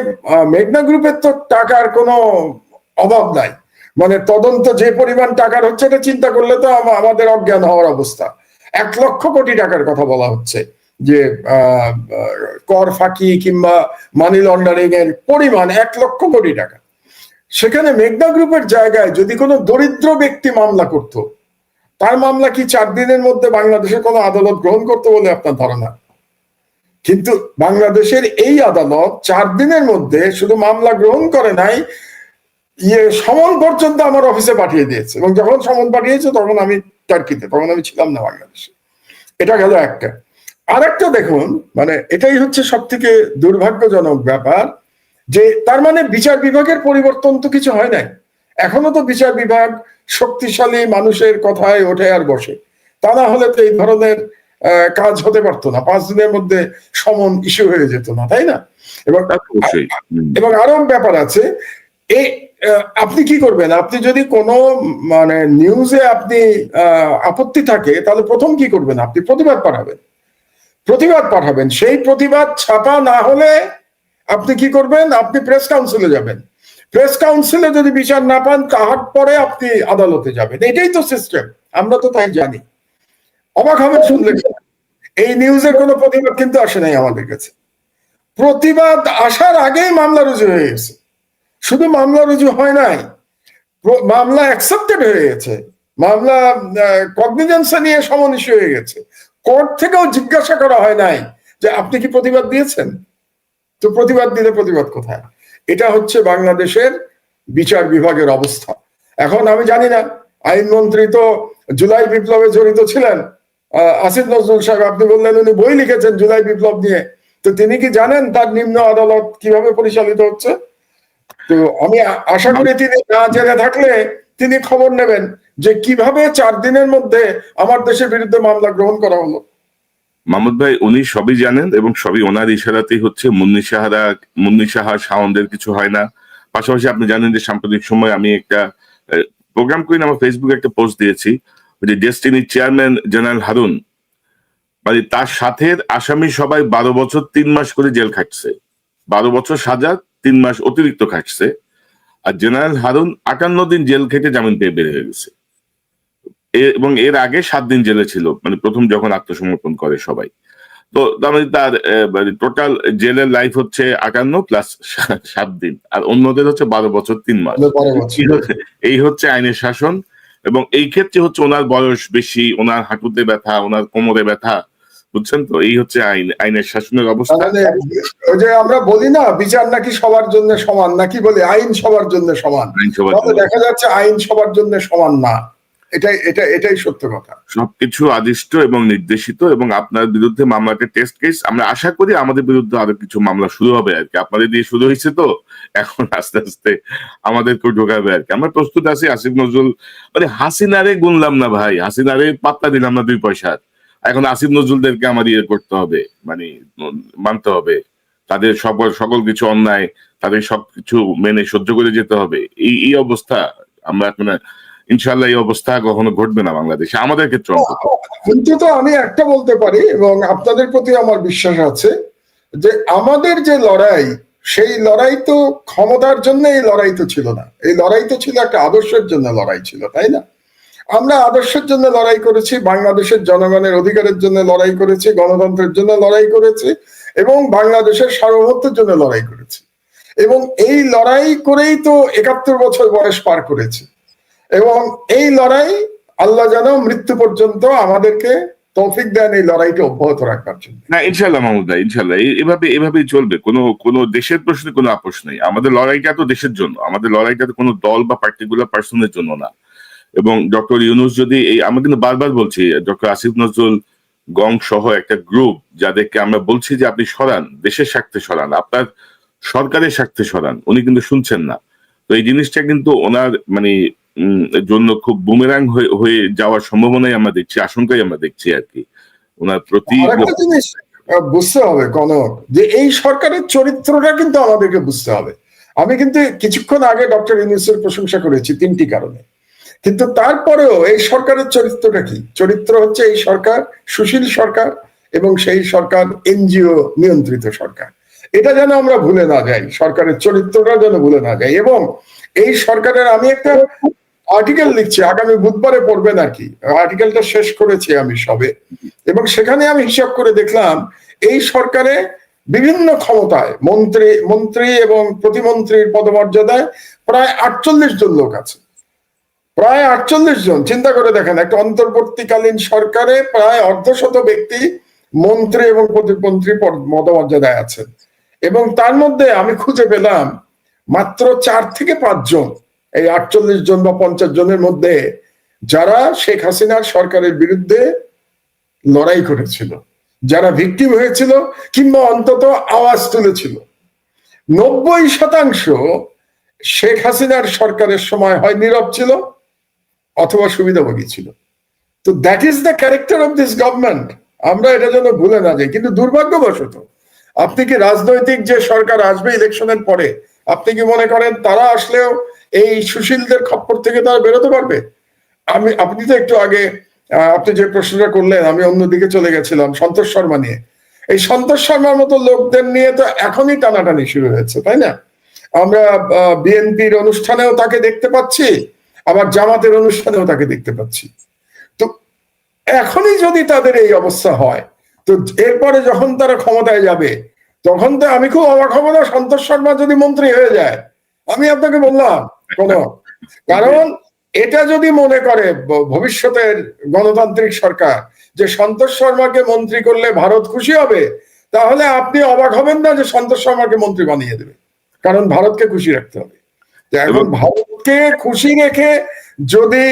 মেঘনা গ্রুপের তো টাকার কোনো অভাব নাই, মানে তদন্ত যে পরিমাণ টাকার হচ্ছে এটা চিন্তা করলে তো আমাদের অজ্ঞান হওয়ার অবস্থা। 1 লক্ষ কোটি টাকার কথা বলা হচ্ছে, যে কর ফাঁকি কিংবা মানি লন্ডারিং এর পরিমাণ 1 লক্ষ কোটি টাকা। সেখানে মেঘনা গ্রুপের জায়গায় যদি কোনো দরিদ্র ব্যক্তি মামলা করত, তার মামলা কি 4 দিনের মধ্যে বাংলাদেশের কোনো আদালত গ্রহণ করতে বলে আপনার ধারণা? কিন্তু বাংলাদেশের এই আদালত 4 দিনের মধ্যে শুধু মামলা গ্রহণ করে নাই, সমন পর্যন্ত আমার অফিসে পাঠিয়ে দিয়েছে। এবং যখন সমন পাঠিয়েছে তখন আমি টার্কিতে, তখন আমি ছিলাম না বাংলাদেশে। এটা গেল একটা। আরেকটা দেখুন, মানে এটাই হচ্ছে সব থেকে দুর্ভাগ্যজনক ব্যাপার, যে তার মানে বিচার বিভাগের পরিবর্তন তো কিছু হয় নাই। এখনো তো বিচার বিভাগ শক্তিশালী মানুষের কথায় ওঠে আর বসে, তা না হলে তো এই ধরনের কাজ হতে পারতো না, 5 দিনের মধ্যে সমন ইস্যু হয়ে যেত না, তাই না? এবং আরো ব্যাপার আছে। আপনি কি করবেন? আপনি যদি কোনো মানে নিউজে আপনি আপত্তি থাকে, তাহলে প্রথম কি করবেন? আপনি প্রতিবাদ পাঠাবেন। সেই প্রতিবাদ ছাপা না হলে আপনি কি করবেন? আপনি প্রেস কাউন্সিলে যাবেন। প্রেস কাউন্সিলে যদি বিচার না পান, তাহার পরে আপনি আদালতে যাবেন। এটাই তো সিস্টেম, আমরা তো তাই জানি। অবাক হবেন শুনলে, এই নিউজের কোনো প্রতিবাদ কিন্তু আসে নাই আমাদের কাছে। প্রতিবাদ আসার আগেই মামলা রুজু হয়ে গেছে। শুধু মামলা রুজু হয় নাই, মামলা অ্যাকসেপ্টেড হয়ে গেছে, মামলা কগনিজেন্সে নিয়ে সমন ইস্যু হয়ে গেছে। কোর্ট থেকেও জিজ্ঞাসা করা হয় নাই যে আপনি কি প্রতিবাদ দিয়েছেন? তো প্রতিবাদ দিলে প্রতিবাদ কোথায়? এটা হচ্ছে বাংলাদেশের বিচার বিভাগের অবস্থা। এখন আমি জানি না, আইনমন্ত্রী তো জুলাই বিপ্লবে জড়িত ছিলেন, আসিফ নজরুল সাহেব, আপনি বললেন উনি বই লিখেছেন জুলাই বিপ্লব নিয়ে, তো তিনি কি জানেন তার নিম্ন আদালত কিভাবে পরিচালিত হচ্ছে? তো আমি আশা করি তিনি না জেনে থাকলে তিনি খবর নেবেন যে কিভাবে 4 দিনের মধ্যে আমার দেশের বিরুদ্ধে মামলা গ্রহণ করা হলো। মাহমুদ ভাই উনি সবই জানেন এবং সবই ওনার ইশারাতেই হচ্ছে। মুন্নি সাহা শাওনদের কিছু হয় না। পাশাপাশি আপনি জানেন যে সাম্প্রতিক সময় আমি একটা প্রোগ্রাম করি না, আমার ফেসবুকে একটা পোস্ট দিয়েছি, ওই যে ডেস্টিনির চেয়ারম্যান জেনারেল হারুন, মানে তার সাথে আসামি সবাই 12 বছর 3 মাস করে জেল খাটছে, 12 বছর সাজা, 3 মাস অতিরিক্ত খাটছে। আর জেনারেল হারুন 58 দিন জেল খেটে জামিন পেয়ে বের হয়ে গেছে। এবং এর আগে 7 দিন জেলে ছিল, মানে প্রথম যখন আত্মসমর্পণ করে সবাই। তো তার মানে তার টোটাল জেলের লাইফ হচ্ছে 58 প্লাস 7 দিন, আর অন্যদের হচ্ছে 12 বছর 3 মাস। এই হচ্ছে আইনের শাসন। এবং এই ক্ষেত্রে হচ্ছে ওনার বয়স বেশি, ওনার হাঁটুতে ব্যথা, ওনার কোমরে ব্যথা, বুঝছেন তো? এই হচ্ছে আইনের শাসনের অবস্থা। ওই যে আমরা বলি না বিচার নাকি সবার জন্য সমান, নাকি বলি আইন সবার জন্য সমান, দেখা যাচ্ছে আইন সবার জন্য সমান না। এটাই সত্য কথা। সবকিছু আদিষ্ট এবং নির্দেশিত, এবং আপনার বিরুদ্ধে মামলাটা টেস্ট কেস। আমরা আশা করি আমাদের বিরুদ্ধে আরো কিছু মামলা শুরু হবে আর কি। আপনাদের দিয়ে শুরু হয়েছে, তো এখন আস্তে আস্তে আমাদেরকেও ঢোকাবে আর কি। আমরা প্রস্তুত আছি। আসিফ নজরুল, মানে হাসিনারে গুনলাম না ভাই, হাসিনারে পাত্তা দিলাম না 2 পয়সার। এখন আসিফ নজরুলদেরকে আমার ইয়ে করতে হবে, মানে মানতে হবে তাদের সকল কিছু অন্যায়, তাদের সবকিছু মেনে সহ্য করে যেতে হবে। এই অবস্থা আমরা এখন, ইনশাল্লাহ এই অবস্থা কখনো ঘটবে না বাংলাদেশে, আমাদের ক্ষেত্রে অন্তত। কিন্তু তো আমি একটা বলতে পারি, এবং আপনাদের প্রতি আমার বিশ্বাস আছে, যে আমাদের যে লড়াই, সেই লড়াই তো ক্ষমতার জন্য এই লড়াই তো ছিল না, এই লড়াই তো ছিল একটা আদর্শের জন্য লড়াই ছিল, তাই না? আমরা আদর্শের জন্য লড়াই করেছি, বাংলাদেশের জনগণের অধিকারের জন্য লড়াই করেছি, গণতন্ত্রের জন্য লড়াই করেছি, এবং বাংলাদেশের সার্বভৌমত্বের জন্য লড়াই করেছি। এবং এই লড়াই করেই তো 71 বছর বয়স পার করেছি। এবং এই লড়াই আল্লাহ যেন মৃত্যু পর্যন্ত আমাদেরকে তৌফিক দেন এই লড়াইকে অব্যাহত রাখার জন্য। না, ইনশাল্লাহ মাহমুদ ভাই, ইনশাল্লাহ এভাবেই চলবে। কোনো দেশের প্রশ্নে কোনো আপোষ নেই। আমাদের লড়াইটা তো দেশের জন্য, আমাদের লড়াইটা তো কোনো দল বা পার্টিকুলার পার্সনের জন্য না। এবং ডক্টর ইউনূস যদি আমরা কিন্তু বারবার বলছি, ডক্টর আসিফ নজরুল গং সহ একটা গ্রুপ, যাদেরকে আমরা বলছি যে আপনি সরান, দেশের স্বার্থে সরান, আপনার সরকারের স্বার্থে সরান, উনি কিন্তু শুনছেন না। তো এই জিনিসটা কিন্তু ওনার মানে জন্য খুব বুমেরাং হয়ে যাওয়ার সম্ভাবনাই আমরা দেখছি, আশঙ্কাই আমরা দেখছি আর কি ওনার প্রতি। আরেকটা জিনিস বুঝতে হবে কনক, যে এই সরকারের চরিত্রটা কিন্তু আমাদেরকে বুঝতে হবে। আমি কিন্তু কিছুক্ষণ আগে ডক্টর ইউনূসের প্রশংসা করেছি 3টি কারণে, কিন্তু তারপরেও এই সরকারের চরিত্রটা কি? চরিত্র হচ্ছে এই সরকার সুশীল সরকার, এবং সেই সরকার এনজিও নিয়ন্ত্রিত সরকার। এটা যেন আমরা ভুলে না যাই, সরকারের চরিত্রটা যেন ভুলে না যাই। এবং এই সরকারের, আমি একটা আর্টিকেল লিখছি, আগামী বুধবারে পড়বেন আর কি, আর্টিকেলটা শেষ করেছি আমি সবে, এবং সেখানে আমি হিসাব করে দেখলাম এই সরকারে বিভিন্ন ক্ষমতায় মন্ত্রী এবং প্রতিমন্ত্রীর পদমর্যাদায় প্রায় 48 জন লোক আছে, প্রায় 48 জন। চিন্তা করে দেখেন, একটা অন্তর্বর্তীকালীন সরকারে প্রায় 1/2 ব্যক্তি মন্ত্রী এবং প্রতিমন্ত্রী পদমর্যাদায় আছেন। এবং তার মধ্যে আমি খুঁজে পেলাম মাত্র 4 থেকে 5 জন, এই 48 জন বা 50 জনের মধ্যে, যারা শেখ হাসিনার সরকারের বিরুদ্ধে লড়াই করেছিল, যারা ভিকটিম হয়েছিল, কিংবা অন্তত আওয়াজ তুলেছিল। 90% শেখ হাসিনার সরকারের সময় হয় নীরব ছিল অথবা সুবিধাভোগী ছিল। তো that is the character of this government. আমরা এটা যেন ভুলে না যাই। কিন্তু দুর্ভাগ্যবশত, আপনি কি রাজনৈতিক যে সরকার আসবে ইলেকশনের পরে, আপনি কি মনে করেন তারা আসলেও এই সুশীলদের খপ্পর থেকে তারা বেরোতে পারবে? আপনি তো একটু আগে আপনি যে প্রশ্নটা করলেন, আমি অন্যদিকে চলে গেছিলাম সন্তোষ শর্মা নিয়ে। এই সন্তোষ শর্মার মতো লোকদের নিয়ে তো এখনই টানাটানি শুরু হয়েছে, তাই না? আমরা বিএনপির অনুষ্ঠানেও তাকে দেখতে পাচ্ছি, আবার জামাতের অনুষ্ঠানেও তাকে দেখতে পাচ্ছি। তো এখনই যদি তাদের এই অবস্থা হয়, তো এরপরে যখন তারা ক্ষমতায় যাবে, তখন তো আমি খুব অবাক হব না সন্তোষ শর্মা যদি মন্ত্রী হয়ে যায়। আমি আপনাকে বললাম কোন, কারণ এটা যদি মনে করে ভবিষ্যতের গণতান্ত্রিক সরকার যে সন্তোষ শর্মাকে মন্ত্রী করলে ভারত খুশি হবে, তাহলে আপনি অবাক হবেন না যে সন্তোষ শর্মাকে মন্ত্রী বানিয়ে দেবে। কারণ ভারতকে খুশি রাখতে হবে। এখন ভারতকে খুশি রেখে যদি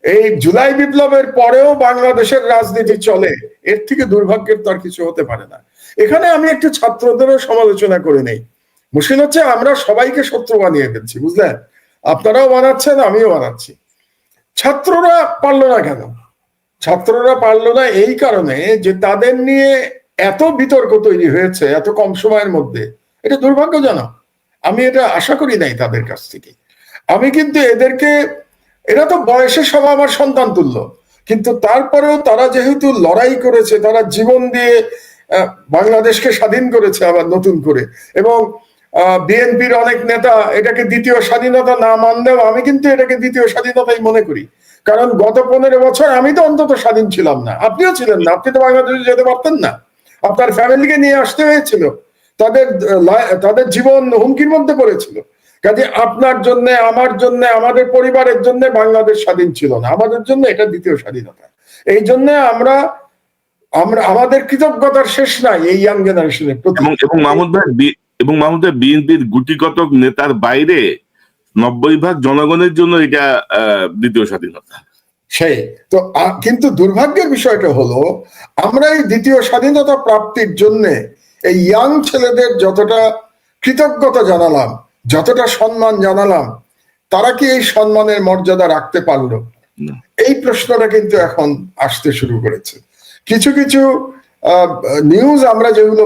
এই জুলাই বিপ্লবের পরেও বাংলাদেশের রাজনীতি চলে, এর থেকে দুর্ভাগ্যের তো আর কিছু হতে পারে না। এখানে আমি একটু ছাত্রদেরও সমালোচনা করে নেই। মুশকিল হচ্ছে আমরা সবাইকে শত্রু বানিয়ে ফেলছি, বুঝলেন? আপনারাও বানাচ্ছেন, আমিও বানাচ্ছি। ছাত্ররা পারলো না কেন? ছাত্ররা পারলো না এই কারণে যে তাদের নিয়ে এত বিতর্ক তৈরি হয়েছে এত কম সময়ের মধ্যে। এটা দুর্ভাগ্যজনক। আমি এটা আশা করি নাই তাদের কাছ থেকে। আমি কিন্তু এদেরকে, এরা তো বয়সে সব আমার সন্তান তুল্য, কিন্তু তারপরেও তারা যেহেতু লড়াই করেছে, তারা জীবন দিয়ে বাংলাদেশকে স্বাধীন করেছে আবার নতুন করে, এবং বিএনপির অনেক নেতা এটাকে দ্বিতীয় স্বাধীনতা না মানলেও আমি কিন্তু এটাকে দ্বিতীয় স্বাধীনতাই মনে করি। কারণ গত 15 বছর আমি তো অন্তত স্বাধীন ছিলাম না, আপনিও ছিলেন না, আপনি তো বাংলাদেশে যেতে পারতেন না, আপনার ফ্যামিলিকে নিয়ে আসতে হয়েছিল, তাদের তাদের জীবন হুমকির মধ্যে পড়েছিল। কাজে আপনার জন্য, আমার জন্য, আমাদের পরিবারের জন্য বাংলাদেশ স্বাধীন ছিল না, আমাদের জন্য এটা দ্বিতীয় স্বাধীনতা। এই জন্য আমরা আমাদের কৃতজ্ঞতার শেষ নাই এই ইয়াং জেনারেশনের প্রতি। এবং মাহমুদ ভাই বিএনপির গুটিকতক নেতার বাইরে 90% জনগণের জন্য এটা দ্বিতীয় স্বাধীনতা। সেই তো, কিন্তু দুর্ভাগ্যের বিষয়টা হলো আমরা এই দ্বিতীয় স্বাধীনতা প্রাপ্তির জন্য এই ইয়াং ছেলেদের যতটা কৃতজ্ঞতা জানালাম, যতটা সম্মান জানালাম, তারা কি এই সম্মানের মর্যাদা রাখতে পারলো? এই প্রশ্নটা কিন্তু এখন আসতে শুরু করেছে। কিছু কিছু নিউজ আমরা যেগুলো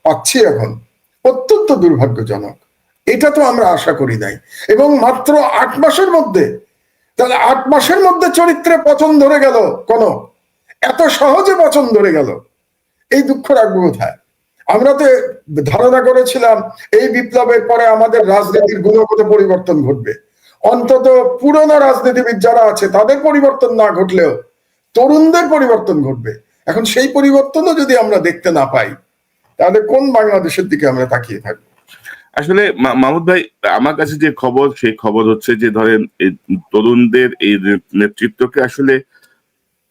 পাচ্ছি এখন অত্যন্ত দুর্ভাগ্যজনক। এটা তো আমরা আশা করি নাই। এবং মাত্র 8 মাসের মধ্যে, তাহলে 8 মাসের মধ্যে চরিত্রে পচন ধরে গেল, এত সহজে পচন ধরে গেল, এই দুঃখ রাখবো কোথায়? আমরা তো ধারণা করেছিলাম এই বিপ্লবের পরে আমাদের রাজনীতির গুণগত পরিবর্তন ঘটবে, অন্তত পুরনো রাজনীতিবিদ যারা আছে তাদের পরিবর্তন না ঘটলেও তরুণদের পরিবর্তন ঘটবে। এখন সেই পরিবর্তনও যদি আমরা দেখতে না পাই, তাহলে কোন বাংলাদেশের দিকে আমরা তাকিয়ে থাকবো? আসলে মাহমুদ ভাই, আমার কাছে যে খবর, সেই খবর হচ্ছে যে ধরেন এই তরুণদের এই নেতৃত্বকে আসলে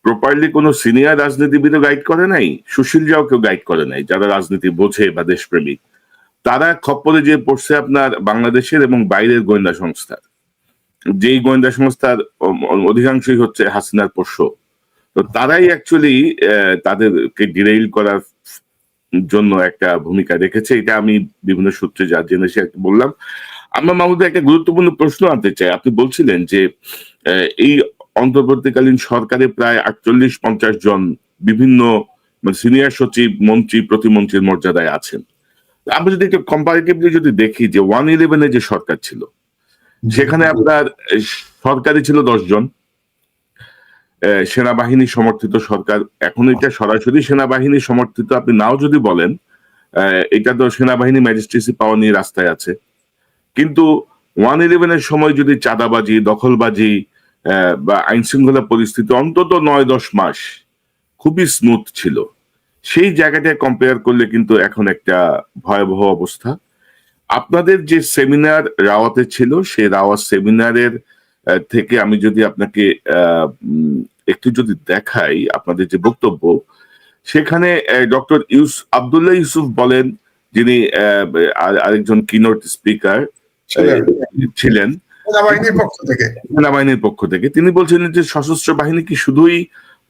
প্রপারলি কোনো সিনিয়র রাজনীতিবিদও গাইড করে নাই, সুশীল যাও কেউ গাইড করে নাই, যারা রাজনীতি বোঝে বা দেশপ্রেমিক। তারা খপ্পরে যে পড়ছে আপনার বাংলাদেশের এবং বাইরের গোয়েন্দা সংস্থা, যেই গোয়েন্দা সংস্থার অধিকাংশই হচ্ছে হাসিনার পোষ্য। তো তারাই অ্যাকচুয়ালি তাদেরকে ডিরেইল করার জন্য একটা ভূমিকা রেখেছে। এটা আমি বিভিন্ন সূত্রে যা জেনেছি বললাম। আমরা মাহমুদ একটা গুরুত্বপূর্ণ প্রশ্ন আনতে চাই। আপনি বলছিলেন যে এই অন্তর্বর্তীকালীন সরকারে প্রায় 48-50 জন বিভিন্ন সিনিয়র সচিব, মন্ত্রী, প্রতিমন্ত্রীর মর্যাদায় আছেন। আমরা যদি একটু কম্পারেটিভলি যদি দেখি যে 111-এ যে সরকার ছিল, সেখানে আপনার সরকারি ছিল 10 জন, সেনাবাহিনী সমর্থিত সরকার। এখন এটা সরাসরি সেনাবাহিনী সমর্থিত আপনি নাও যদি বলেন, এটা তো সেনাবাহিনী ম্যাজিস্ট্রেসি পাওয়া নিয়ে রাস্তায় আছে। কিন্তু 111-এর সময় যদি চাঁদাবাজি, দখলবাজি বা আইন শৃঙ্খলা পরিস্থিতি অন্তত 9-10 মাস খুবই স্মুথ ছিল, সেই জায়গাটায় কম্পেয়ার করলে কিন্তু এখন একটা ভয়াবহ অবস্থা। আপনাদের যে সেমিনার রাওয়াতে ছিল, সেই রাওয়াত সেমিনারের থেকে আমি যদি আপনাকে একটু যদি দেখাই আপনাদের যে বক্তব্য, সেখানে ডক্টর আব্দুল্লাহ ইউসুফ বলেন, যিনি আরেকজন কিনোট স্পিকার ছিলেন সেনাবাহিনীর পক্ষ থেকে, তিনি বলছিলেন যে সশস্ত্র বাহিনী কি শুধুই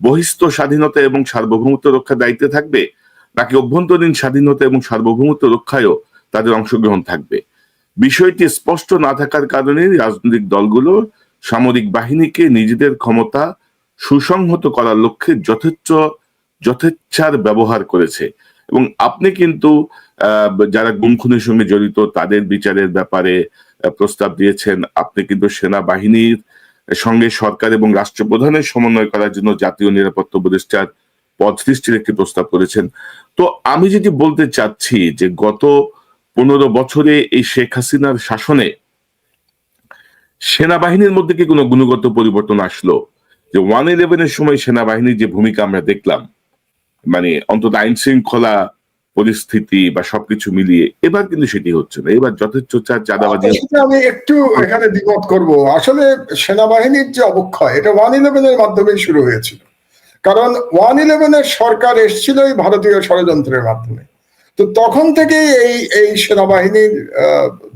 বহিস্থ স্বাধীনতা এবং সার্বভৌমত্ব রক্ষার দায়িত্বে থাকবে, নাকি অভ্যন্তরীণ স্বাধীনতা এবং সার্বভৌমত্ব রক্ষায়ও তাদের অংশগ্রহণ থাকবে? বিষয়টি স্পষ্ট না থাকার কারণে রাজনৈতিক দলগুলো সামরিক বাহিনীকে নিজেদের ক্ষমতা সুসংহত করার লক্ষ্যে যথেচ্ছার ব্যবহার করেছে। এবং আপনি কিন্তু যারা গুম খুনের সঙ্গে জড়িত তাদের বিচারের ব্যাপারে প্রস্তাব দিয়েছেন। আপনি কিন্তু সেনাবাহিনীর সঙ্গে সরকার এবং রাষ্ট্রপ্রধানের সমন্বয় করার জন্য জাতীয় নিরাপত্তা উপদেষ্টার পদ সৃষ্টির একটি প্রস্তাব করেছেন। তো আমি যেটি বলতে চাচ্ছি যে গত 15 বছরে এই শেখ হাসিনার শাসনে সেনাবাহিনীর মধ্যে কি কোনো গুণগত পরিবর্তন আসলো? যে 111-এর সময় সেনাবাহিনীর যে ভূমিকা আমরা দেখলাম, মানে অন্তত আইন শৃঙ্খলা পরিস্থিতি বা সবকিছু মিলিয়ে, এবার কিন্তু সেটি হচ্ছে না। এবার যথেচ্ছ চাঁদাবাজি। আমি একটু এখানে দ্বিমত করব। আসলে সেনাবাহিনীর যে অবক্ষয়, এটা 111-এর মাধ্যমে শুরু হয়েছিল। কারণ 111-এর সরকার এসেছিল এই ভারতীয় ষড়যন্ত্রের মাধ্যমে। তো তখন থেকে এই সেনাবাহিনীর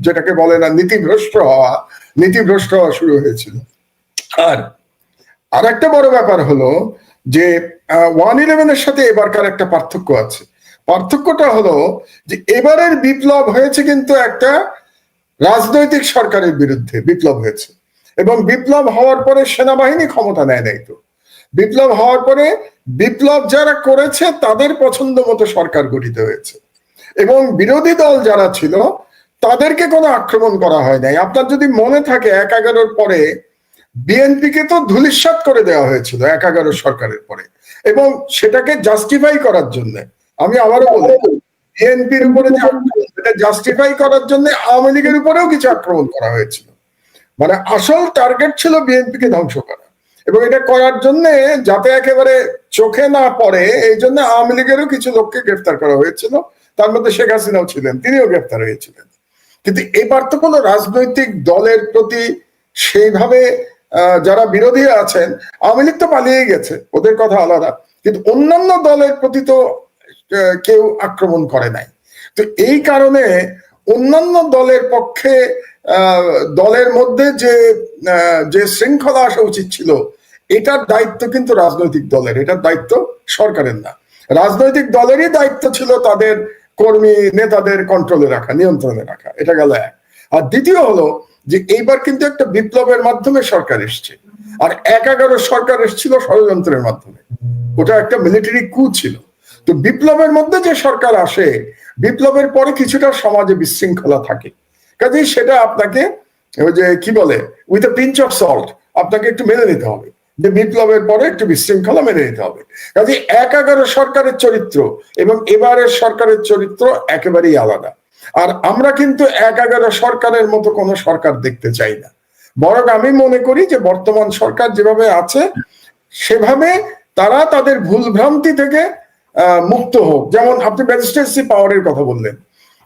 যেটাকে বলে না নীতিভ্রষ্ট হওয়া শুরু হয়েছিল। আর আর একটা বড় ব্যাপার হলো যে 111-এর সাথে এবারকার একটা পার্থক্য আছে। পার্থক্যটা হলো যে এবারের বিপ্লব হয়েছে কিন্তু একটা রাজনৈতিক সরকারের বিরুদ্ধে বিপ্লব হয়েছে, এবং বিপ্লব হওয়ার পরে সেনাবাহিনী ক্ষমতা নেয় নাই। তো বিপ্লব হওয়ার পরে বিপ্লব যারা করেছে তাদের পছন্দ মতো সরকার গঠিত হয়েছে, এবং বিরোধী দল যারা ছিল তাদেরকে কোনো আক্রমণ করা হয় নাই। আপনার যদি মনে থাকে 1/11-র পরে বিএনপিকে তো ধূলিসাৎ করে দেওয়া হয়েছিল 1/11 সরকারের পরে, এবং সেটাকে জাস্টিফাই করার জন্য, আমি আবারও বলি, বিএনপির উপরে যে এটা জাস্টিফাই করার জন্য আওয়ামী লীগের উপরেও কিছু আক্রমণ করা হয়েছিল। মানে আসল টার্গেট ছিল বিএনপিকে ধ্বংস করা, এবং এটা করার জন্য যাতে একেবারে চোখে না পড়ে এই জন্য আওয়ামী লীগেরও কিছু লোককে গ্রেফতার করা হয়েছিল, তার মধ্যে শেখ হাসিনাও ছিলেন, তিনিও গ্রেফতার হয়েছিলেন। কিন্তু এবার তো কোনো রাজনৈতিক দলের প্রতি সেইভাবে যারা বিরোধী আছেন, আওয়ামী লীগ তো পালিয়ে গেছে, ওদের কথা আলাদা, কিন্তু অন্যান্য দলের প্রতি তো কেউ আক্রমণ করে নাই। তো এই কারণে অন্যান্য দলের পক্ষে দলের মধ্যে যে শৃঙ্খলা আসা উচিত ছিল, এটার দায়িত্ব কিন্তু রাজনৈতিক দলের, এটার দায়িত্ব সরকারের না। রাজনৈতিক দলেরই দায়িত্ব ছিল তাদের কর্মী নেতাদের কন্ট্রোলে রাখা, নিয়ন্ত্রণে রাখা। এটা গেল এক। আর দ্বিতীয় হলো যে এইবার কিন্তু একটা বিপ্লবের মাধ্যমে সরকার এসছে, আর 1/11 সরকার এসেছিল ষড়যন্ত্রের মাধ্যমে, ওটা একটা মিলিটারি কু ছিল। তো বিপ্লবের মধ্যে যে সরকার আসে, বিপ্লবের পরে কিছুটা সমাজে বিশৃঙ্খলা থাকে, কাজেই সেটা আপনাকে ওই যে কি বলে with a pinch of salt আপনাকে একটু মেনে নিতে হবে, যে বিপ্লবের পরে একটু বিশৃঙ্খলা মেনে নিতে হবে। কাজে 1/11 সরকারের চরিত্র এবং এবারের সরকারের চরিত্র একেবারেই আলাদা। আর আমরা কিন্তু 1/11 সরকারের মতো কোনো সরকার দেখতে চাই না, বরং আমি মনে করি যে বর্তমান সরকার যেভাবে আছে সেভাবে তারা তাদের ভুল ভ্রান্তি থেকে মুক্ত হোক। যেমন আপনি ম্যাজিস্ট্রেসি পাওয়ারের কথা বললেন,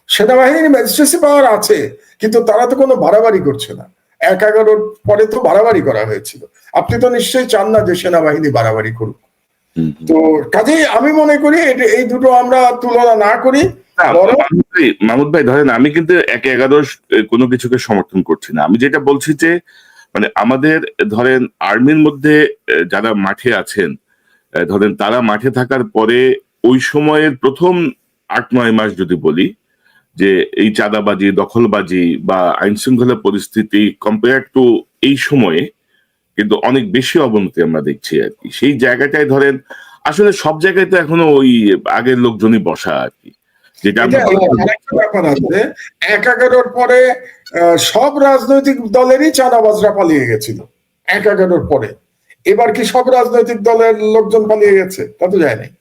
সেনাবাহিনীর ম্যাজিস্ট্রেসি পাওয়ার আছে, কিন্তু তারা তো কোনো বাড়াবাড়ি করছে না। 1/11 পরে তো বাড়াবাড়ি করা হয়েছিল, আপনি তো নিশ্চয়ই চান না যে সেনাবাহিনী বাড়াবাড়ি করুক। তো কাজেই আমি মনে করি এই দুটো আমরা তুলনা না করি। মাহমুদ ভাই ধরেন, আমি কিন্তু 1/11 কোনো কিছুকে সমর্থন করছি না। আমি যেটা বলছি যে মানে আমাদের ধরেন আর্মির মধ্যে যারা মাঠে আছেন, ধরেন তারা মাঠে থাকার পরে ওই সময়ের প্রথম 8-9 মাস যদি বলি যে এই চাঁদাবাজি, দখলবাজি বা আইন শৃঙ্খলা পরিস্থিতি কম্পেয়ার টু এই সময়ে কিন্তু অনেক বেশি অবনতি আমরা দেখছি আর কি। সেই জায়গাটায় ধরেন আসলে সব জায়গায় তো এখনো ওই আগের লোকজনই বসা আর কি, যেটা ব্যাপার আছে। 1/11 পরে সব রাজনৈতিক দলেরই চাঁদাবাজরা পালিয়ে গেছিল 1/11 পরে। এবার কি সব রাজনৈতিক দলের লোকজন পালিয়ে গেছে? তা তো যায় নাই।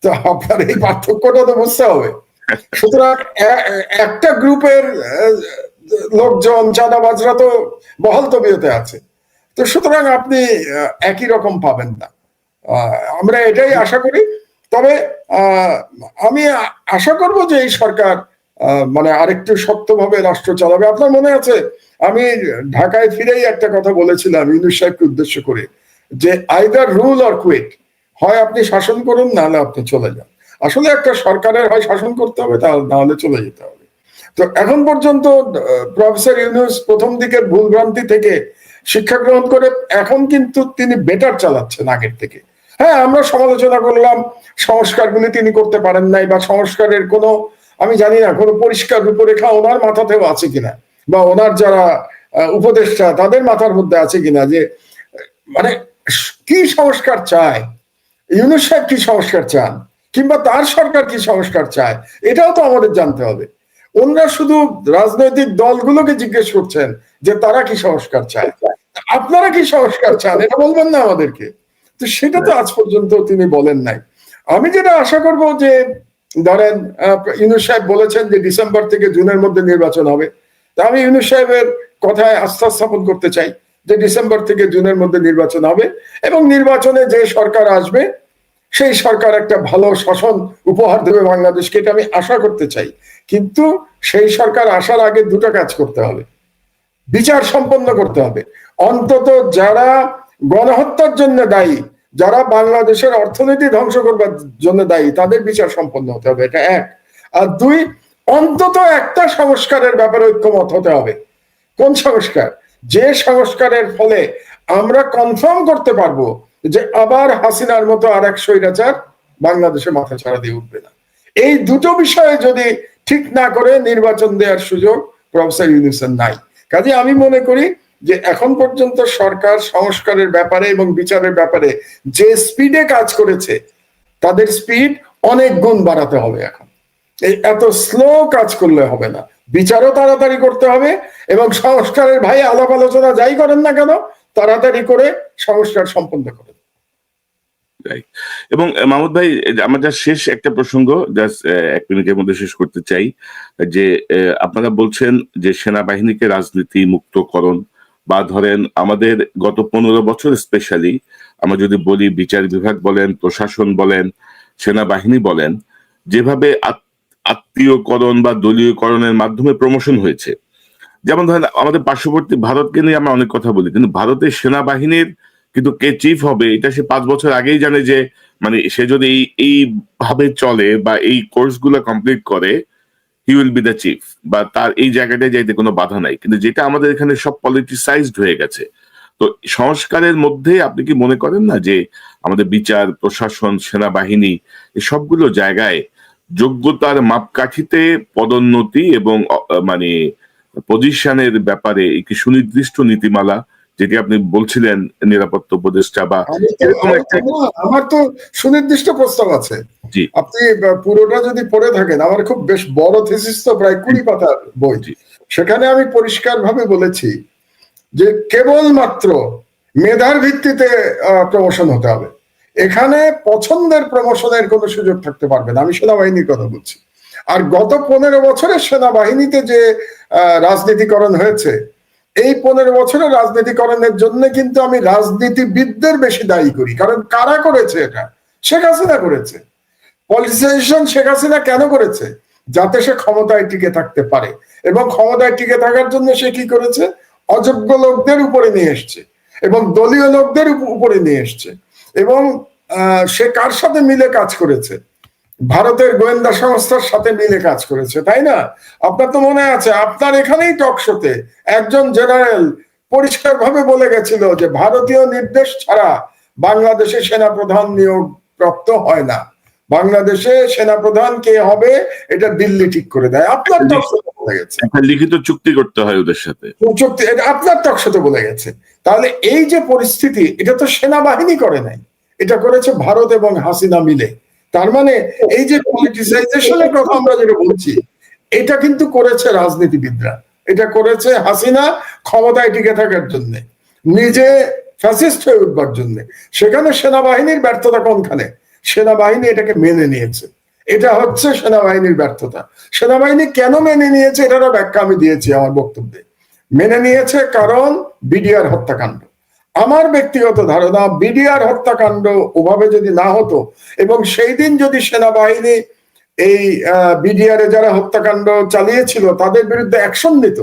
তো আপনার এই পার্থক্যটা তো বুঝতে হবে। সুতরাং একটা গ্রুপের লোকজন চাঁদাবাজরা তো বহাল তবিয়তে আছে, তো সুতরাং আপনি একই রকম পাবেন না। আমরা এটাই আশা করি। তবে আমি আশা করব যে এই সরকার মানে আরেকটু শক্তভাবে রাষ্ট্র চালাবে। আপনার মনে আছে আমি ঢাকায় ফিরেই একটা কথা বলেছিলাম ইউনূস সাহেবকে উদ্দেশ্য করে, যে আইদার রুল অর কুইট, হয় আপনি শাসন করুন নাহলে আপনি চলে যান। আসলে একটা সরকারের হয় শাসন করতে হবে, নাহলে চলে যেতে হবে। তো এখন পর্যন্ত প্রফেসর ইউনূস প্রথম দিকের ভুলভ্রান্তি থেকে শিক্ষা গ্রহণ করে এখন কিন্তু তিনি বেটার চালাচ্ছেন আগের থেকে। হ্যাঁ, আমরা সমালোচনা করলাম সংস্কারগুলি তিনি করতে পারেন নাই, বা সংস্কারের কোনো আমি জানি না কোনো পরিষ্কার রূপরেখা ওনার মাথাতেও আছে কিনা, বা ওনার যারা উপদেষ্টা তাদের মাথার মধ্যে আছে কিনা, যে মানে কি সংস্কার চায় ইউনূস সাহেব, কি সংস্কার চান, কিংবা তার সরকার কি সংস্কার চায়, এটাও তো আমাদের জানতে হবে। ওনারা শুধু রাজনৈতিক দলগুলোকে জিজ্ঞেস করছেন যে তারা কি সংস্কার চায়, আপনারা কি সংস্কার চান এটা বলবেন না আমাদেরকে? তো সেটা তো আজ পর্যন্ত তিনি বলেন নাই। আমি যেটা আশা করব যে ধরেন ইউনূস সাহেব বলেছেন যে ডিসেম্বর থেকে জুনের মধ্যে নির্বাচন হবে, তা আমি ইউনূস সাহেবের কথায় আস্থা স্থাপন করতে চাই যে ডিসেম্বর থেকে জুনের মধ্যে নির্বাচন হবে, এবং নির্বাচনে যে সরকার আসবে সেই সরকার একটা ভালো শাসন উপহার দেবে বাংলাদেশকে, এটা আমি আশা করতে চাই। কিন্তু সেই সরকার আসার আগে দুটো কাজ করতে হবে, বিচার সম্পন্ন করতে হবে। অন্তত যারা গণহত্যার জন্য দায়ী, যারা বাংলাদেশের অর্থনীতি ধ্বংস করবার জন্য দায়ী, তাদের বিচার সম্পন্ন হতে হবে, এটা এক। আর দুই, অন্তত একটা সংস্কারের ব্যাপারে ঐক্যমত হতে হবে। কোন সংস্কার? যে সংস্কারের ফলে আমরা কনফার্ম করতে পারবো যে আবার হাসিনার মতো আর এক স্বৈরাচার বাংলাদেশে মাথা ছাড়া দিয়ে উঠবে না। এই দুটো বিষয়ে যদি ঠিক না করে নির্বাচন দেওয়ার সুযোগ প্রফেসর ইউনূসের নাই। কাজে আমি মনে করি যে এখন পর্যন্ত সরকার সংস্কারের ব্যাপারে এবং বিচারের ব্যাপারে যে স্পিডে কাজ করেছে তাদের স্পিড অনেক গুণ বাড়াতে হবে। এখন এই এত স্লো কাজ করলে হবে না, বিচারও তাড়াতাড়ি করতে হবে এবং সংস্কারের ভাই আলাপ আলোচনা যাই করেন না কেন তাড়াতাড়ি করে সংস্কার সম্পন্ন করেন। এবং মাহমুদ ভাই, আমার যা শেষ একটা প্রসঙ্গ জাস্ট 1 মিনিটের মধ্যে শেষ করতে চাই, যে আপনারা বলছেন যে সেনাবাহিনীকে রাজনীতি মুক্তকরণ, বা ধরেন আমাদের গত 15 বছর স্পেশালি আমরা যদি বলি বিচার বিভাগ বলেন, প্রশাসন বলেন, সেনাবাহিনী বলেন, যেভাবে আত্মীয়করণ বা দলীয়করণের মাধ্যমে প্রমোশন হয়েছে। যেমন ধরেন আমাদের পার্শ্ববর্তী ভারতকে নিয়ে আমরা অনেক কথা বলি, কিন্তু ভারতের সেনাবাহিনীর কিন্তু কে চিফ হবে এটা সে 5 বছর আগেই জানে, যে মানে সে যদি এইভাবে চলে বা এই কোর্স গুলো কমপ্লিট করে he will be the chief, বা তার এই জায়গাটায় যাইতে কোনো বাধা নাই। কিন্তু যেটা আমাদের এখানে সব পলিটিসাইজড হয়ে গেছে। তো সংস্কারের মধ্যে আপনি কি মনে করেন না যে আমাদের বিচার, প্রশাসন, সেনাবাহিনী এই সবগুলো জায়গায় যোগ্যতার মাপকাঠিতে পদোন্নতি এবং মানে পজিশনের ব্যাপারে একটি সুনির্দিষ্ট নীতিমালা, যেটি আপনি বলছিলেন নিরাপত্তা উপদেষ্টা বা এরকম একটা? আমার তো সুনির্দিষ্ট প্রস্তাব আছে। জি, আপনি পুরোটা যদি পড়ে থাকেন, আমার খুব বেশ বড় থিসিস তো, প্রায় 20 পাতার বই। সেখানে আমি পরিষ্কার ভাবে বলেছি যে কেবলমাত্র মেধার ভিত্তিতে প্রমোশন হতে হবে। এখানে পছন্দের প্রমোশনের কোনো সুযোগ থাকতে পারবে না। আমি সেনাবাহিনীর কথা বলছি। আর গত 15 বছরে সেনাবাহিনীতে যে রাজনীতিকরণ হয়েছে, এই 15 বছরের রাজনীতিকরণের জন্য কিন্তু আমি রাজনীতিবিদদের বেশি দায়ী করি। কারণ কারা করেছে এটা? শেখ হাসিনা করেছে। পলিটিসাইজেশন শেখ হাসিনা কেন করেছে? যাতে সে ক্ষমতায় টিকে থাকতে পারে, এবং ক্ষমতায় টিকে থাকার জন্য সে কি করেছে? অযোগ্য লোকদের উপরে নিয়ে এসছে এবং দলীয় লোকদের উপরে নিয়ে এসছে। এবং সে কার সাথে মিলে কাজ করেছে? ভারতের গোয়েন্দা সংস্থার সাথে মিলে কাজ করেছে, তাই না? আপনার তো মনে আছে, আপনার এখানেই টক শোতে একজন জেনারেল পরিষ্কার ভাবে বলে গেছিল যে ভারতীয় নির্দেশ ছাড়া বাংলাদেশে সেনাপ্রধান নিয়োগ প্রাপ্ত হয় না। বাংলাদেশে সেনাপ্রধান কে হবে এটা দিল্লি ঠিক করে দেয়। আপনার টক শোতে বলে গেছে, একটা লিখিত চুক্তি করতে হয় ওদের সাথে। চুক্তি এটা আপনার টক শোতে বলে গেছে। তাহলে এই যে পরিস্থিতি, এটা তো সেনাবাহিনী করে নাই, এটা করেছে ভারত এবং হাসিনা মিলে। তার মানে এই যে পলিটিসাইজেশনের কথা আমরা যেটা বলছি, এটা কিন্তু করেছে রাজনীতিবিদরা, এটা করেছে হাসিনা ক্ষমতায় টিকে থাকার জন্য, নিজে ফ্যাসিস্ট হয়ে উঠবার জন্য। সেখানে সেনাবাহিনীর ব্যর্থতা কোনখানে? সেনাবাহিনী এটাকে মেনে নিয়েছে। এটা হচ্ছে সেনাবাহিনীর ব্যর্থতা। সেনাবাহিনী কেন মেনে নিয়েছে এটারও ব্যাখ্যা আমি দিয়েছি আমার বক্তব্যে। মেনে নিয়েছে কারণ বিডিআর হত্যাকাণ্ড। আমার ব্যক্তিগত ধারণা, বিডিআর হত্যাকাণ্ড ওভাবে যদি না হতো এবং সেই দিন যদি সেনাবাহিনী এই বিডিআর এ যারা হত্যাকাণ্ড চালিয়েছিল তাদের বিরুদ্ধে অ্যাকশন নিত,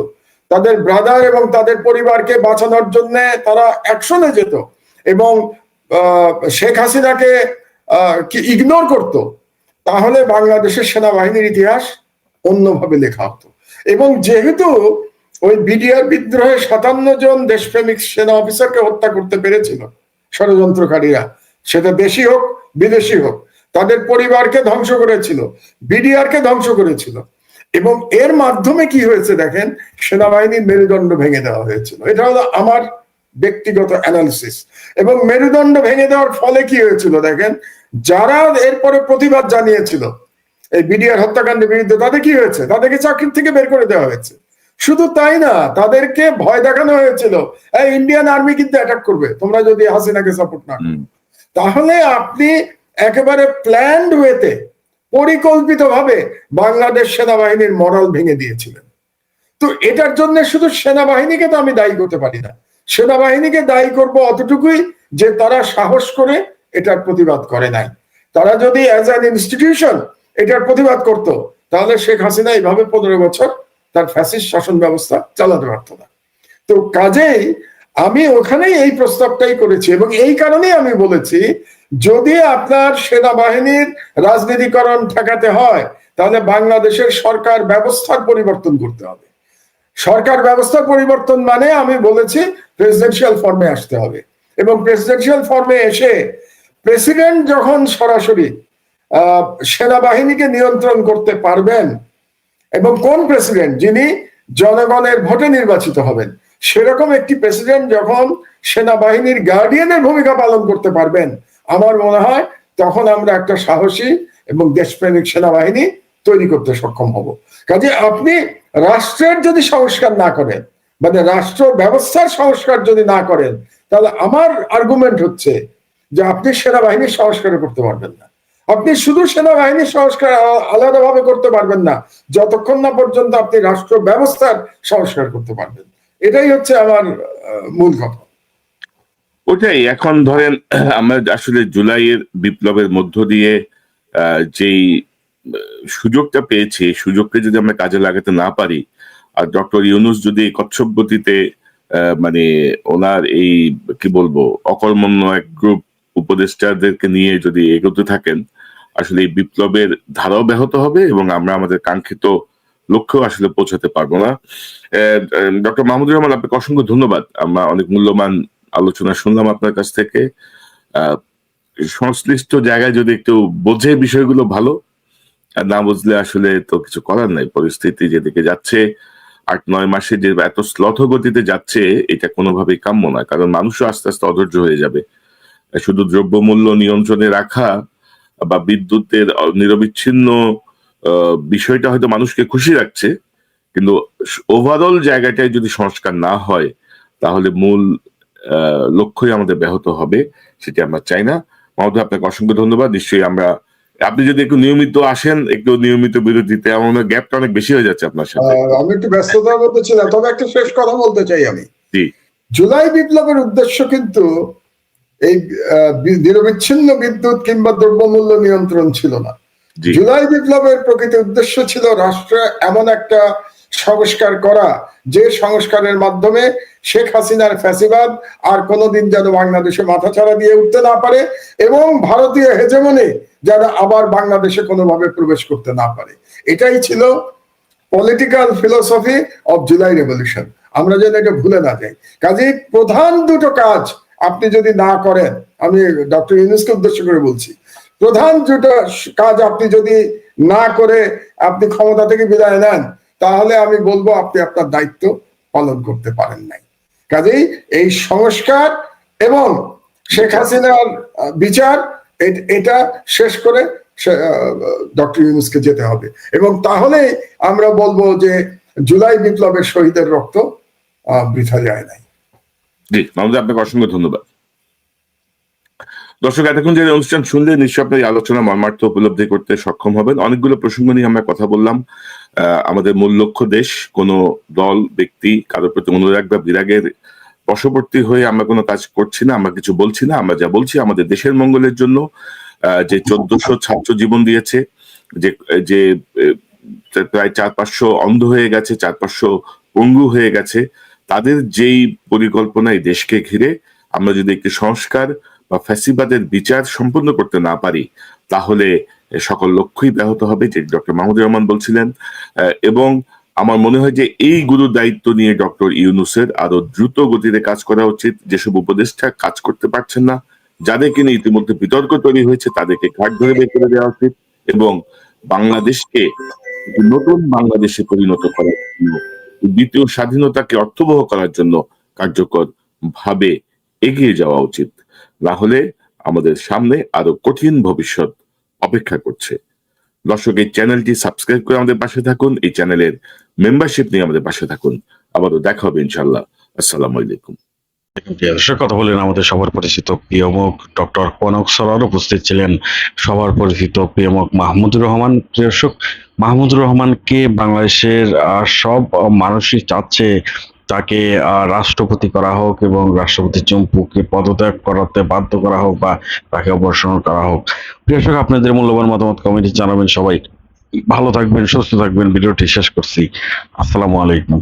তাদের ব্রাদার এবং তাদের পরিবারকে বাঁচানোর জন্য তারা অ্যাকশনে যেত এবং শেখ হাসিনাকে ইগনোর করত, তাহলে বাংলাদেশের সেনাবাহিনীর ইতিহাস অন্যভাবে লেখা হতো। এবং যেহেতু ওই বিডিআর বিদ্রোহে 57 জন দেশপ্রেমিক সেনা অফিসারকে হত্যা করতে পেরেছিল ষড়যন্ত্রকারীরা, সেটা দেশি হোক বিদেশি হোক, তাদের পরিবারকে ধ্বংস করেছিল, বিডিআর কে ধ্বংস করেছিল। এবং এর মাধ্যমে কি হয়েছে দেখেন, সেনাবাহিনীর মেরুদণ্ড ভেঙে দেওয়া হয়েছিল। এটা হলো আমার ব্যক্তিগত অ্যানালিসিস। এবং মেরুদণ্ড ভেঙে দেওয়ার ফলে কি হয়েছিল দেখেন, যারা এরপরে প্রতিবাদ জানিয়েছিল এই বিডিআর হত্যাকাণ্ডের বিরুদ্ধে, তাদের কি হয়েছে? তাদেরকে চাকরি থেকে বের করে দেওয়া হয়েছে। শুধু তাই না, তাদেরকে ভয় দেখানো হয়েছিল, এই ইন্ডিয়ান আর্মি কিন্তু অ্যাটাক করবে তোমরা যদি হাসিনাকে সাপোর্ট না করো। তাহলে আপনি একেবারে প্ল্যান্ড ওয়েতে, পরিকল্পিতভাবে বাংলাদেশ সেনাবাহিনীর মরাল ভেঙে দিয়েছিলেন। তো এটার জন্য শুধু সেনাবাহিনীকে তো আমি দায়ী করতে পারি না। সেনাবাহিনীকে দায়ী করব অতটুকুই যে তারা সাহস করে এটার প্রতিবাদ করে নাই। তারা যদি অ্যাজ অ্যান ইনস্টিটিউশন এটার প্রতিবাদ করত, তাহলে শেখ হাসিনা এইভাবে 15 বছর তার ফ্যাসিস্ট শাসন ব্যবস্থা চালাতে পারত না। তো কাজেই আমি ওখানেই এই প্রস্তাবটাই করেছি এবং এই কারণেই আমি বলেছি, যদি আপনার সেনাবাহিনীর রাজনীতিকরণ ঠেকাতে হয় তাহলে বাংলাদেশের সরকার ব্যবস্থার পরিবর্তন করতে হবে। সরকার ব্যবস্থার পরিবর্তন মানে আমি বলেছি প্রেসিডেন্সিয়াল ফর্মে আসতে হবে, এবং প্রেসিডেন্সিয়াল ফর্মে এসে প্রেসিডেন্ট যখন সরাসরি সেনাবাহিনীকে নিয়ন্ত্রণ করতে পারবেন, এবং কোন প্রেসিডেন্ট যিনি জনগণের ভোটে নির্বাচিত হবেন, সেরকম একটি প্রেসিডেন্ট যখন সেনাবাহিনীর গার্ডিয়ানের ভূমিকা পালন করতে পারবেন, আমার মনে হয় তখন আমরা একটা সাহসী এবং দেশপ্রেমিক সেনাবাহিনী তৈরি করতে সক্ষম হব। কাজে আপনি রাষ্ট্রের যদি সংস্কার না করেন, মানে রাষ্ট্র ব্যবস্থার সংস্কার যদি না করেন, তাহলে আমার আর্গুমেন্ট হচ্ছে যে আপনি সেনাবাহিনীর সংস্কার করতে পারবেন না। আপনি শুধু সেনাবাহিনীর সংস্কার আলাদাভাবে করতে পারবেন না যতক্ষণ না পর্যন্ত আপনি রাষ্ট্র ব্যবস্থার সংস্কার করতে পারবেন। এটাই হচ্ছে আমার মূল কথা। ওটাই এখন ধরেন আমরা আসলে জুলাইয়ের বিপ্লবের মধ্য দিয়ে যেই সুযোগটা পেয়েছি, সুযোগকে যদি আমরা কাজে লাগাতে না পারি, আর ডক্টর ইউনূস যদি কচ্ছপ গতিতে মানে ওনার এই কি বলবো অকর্মণ্য এক গ্রুপ উপদেষ্টাদেরকে নিয়ে যদি এগোতে থাকেন, আসলে এই বিপ্লবের ধারাও ব্যাহত হবে এবং আমরা আমাদের কাঙ্ক্ষিত লক্ষ্য আসলে পৌঁছাতে পারবো না। ডক্টর মাহমুদুর রহমান, আপনাকে অসংখ্য ধন্যবাদ। আমরা অনেক মূল্যবান আলোচনা শুনলাম আপনার কাছ থেকে। সংশ্লিষ্ট জায়গায় যদি একটু বোঝে বিষয়গুলো ভালো, আর না বুঝলে আসলে তো কিছু করার নাই। পরিস্থিতি যেদিকে যাচ্ছে ৮-৯ মাসে যে এত শ্লথ গতিতে যাচ্ছে, এটা কোনোভাবেই কাম্য নয়, কারণ মানুষও আস্তে আস্তে অধৈর্য হয়ে যাবে। শুধু দ্রব্যমূল্য নিয়ন্ত্রণে রাখা বা বিদ্যুতের নিরবিচ্ছিন্ন বিষয়টা হয়তো মানুষকে খুশি রাখছে, কিন্তু ওভারঅল জায়গাটায় যদি সংস্কার না হয়, তাহলে মূল লক্ষ্যই আমাদের ব্যাহত হবে, সেটি আমরা চাই না। মাহমুদ, আপনাকে অসংখ্য ধন্যবাদ। নিশ্চয়ই আপনি যদি একটু নিয়মিত আসেন, একটু নিয়মিত বিরতিতে, আমার গ্যাপটা অনেক বেশি হয়ে যাচ্ছে আপনার সাথে। আমি একটু ব্যস্ততার মধ্যে ছিলাম, তবে একটা শেষ কথা বলতে চাই আমি। জুলাই বিপ্লবের উদ্দেশ্য কিন্তু এই নিরবিচ্ছিন্ন বিদ্যুৎ কিংবা দ্রব্যমূল্য নিয়ন্ত্রণ ছিল না। জুলাই বিপ্লবের প্রকৃত উদ্দেশ্য ছিল রাষ্ট্রে এমন একটা সংস্কার করা, যে সংস্কারের মাধ্যমে শেখ হাসিনার ফ্যাসিবাদ আর কোনোদিন যেন বাংলাদেশে মাথাচাড়া দিয়ে উঠতে না পারে, এবং ভারতীয় হেজেমনি যেন আবার বাংলাদেশে কোনোভাবে প্রবেশ করতে না পারে। এটাই ছিল political philosophy of July revolution. আমরা যেন এটা ভুলে না যাই। কাজেই প্রধান দুটো কাজ আপনি যদি না করেন, আমি ডক্টর ইউনূসকে উদ্দেশ্য করে বলছি, প্রধান দুটো কাজ আপনি যদি না করে আপনি ক্ষমতা থেকে বিদায় নেন, তাহলে আমি বলবো আপনি আপনার দায়িত্ব পালন করতে পারেন নাই। কাজেই এই সংস্কার এবং শেখ হাসিনার বিচার, এটা শেষ করে ডক্টর ইউনূসকে যেতে হবে, এবং তাহলে আমরা বলবো যে জুলাই বিপ্লবের শহীদের রক্ত বৃথা যায় নাই। জি মাহমুদ, আপনাকে অসংখ্য ধন্যবাদ। দর্শক, এতক্ষণ যে অনুষ্ঠান শুনলে নিশ্চয়ই আপনার আলোচনা মর্মার্থ উপলব্ধি করতে সক্ষম হবেন। অনেকগুলো প্রসঙ্গ নিয়ে আমরা কথা বললাম। আমাদের মূল লক্ষ্য দেশ, কোনো দল ব্যক্তি কারোর প্রতি অনুরাগ বা বিরাগের বশবর্তী হয়ে আমরা কোনো কাজ করছি না, আমরা কিছু বলছি না। আমরা যা বলছি আমাদের দেশের মঙ্গলের জন্য। যে 1400 ছাত্র জীবন দিয়েছে, যে প্রায় 400-500 অন্ধ হয়ে গেছে, 400-500 পঙ্গু হয়ে গেছে, তাদের যেই পরিকল্পনায় দেশকে ঘিরে আমরা যদি একটি সংস্কার বা ফ্যাসিবাদের বিচার সম্পন্ন করতে না পারি, তাহলে সকল লক্ষ্যই ব্যাহত হবে, যে ডক্টর মাহমুদুর রহমান বলছিলেন। এবং আমার মনে হয় যে এই গুরু দায়িত্ব নিয়ে ডক্টর ইউনূসের আরো দ্রুত গতিতে কাজ করা উচিত। যেসব উপদেষ্টা কাজ করতে পারছেন না, যাদেরকে নিয়ে ইতিমধ্যে বিতর্ক তৈরি হয়েছে, তাদেরকে ঘাট ধরে বের করে দেওয়া উচিত, এবং বাংলাদেশকে নতুন বাংলাদেশে পরিণত করার জন্য, দ্বিতীয় স্বাধীনতাকে অর্থবহ করার জন্য কার্যকর ভাবে এগিয়ে যাওয়া উচিত। না হলে আমাদের সামনে আরো কঠিন ভবিষ্যৎ অপেক্ষা করছে। দর্শক, এই চ্যানেলটি সাবস্ক্রাইব করে আমাদের পাশে থাকুন, এই চ্যানেলের মেম্বারশিপ নিয়ে আমাদের পাশে থাকুন। আবারও দেখা হবে ইনশাল্লাহ। আসসালামু আলাইকুম। দর্শক, কথা বলেন আমাদের সবার পরিচিত প্রিয় মুখ ডক্টর কনক সরোয়ার। উপস্থিত ছিলেন সবার পরিচিত প্রিয় মুখ মাহমুদুর রহমান। দর্শক, মাহমুদুর রহমানকে বাংলাদেশের সব মানুষই চাচ্ছে তাকে রাষ্ট্রপতি করা হোক, এবং রাষ্ট্রপতি চুম্পুকে পদত্যাগ করাতে বাধ্য করা হোক বা তাকে অপসারণ করা হোক। দর্শক, আপনাদের মূল্যবান মতামত কমেন্টে জানাবেন। সবাই ভালো থাকবেন, সুস্থ থাকবেন। ভিডিওটি শেষ করছি। আসসালামু আলাইকুম।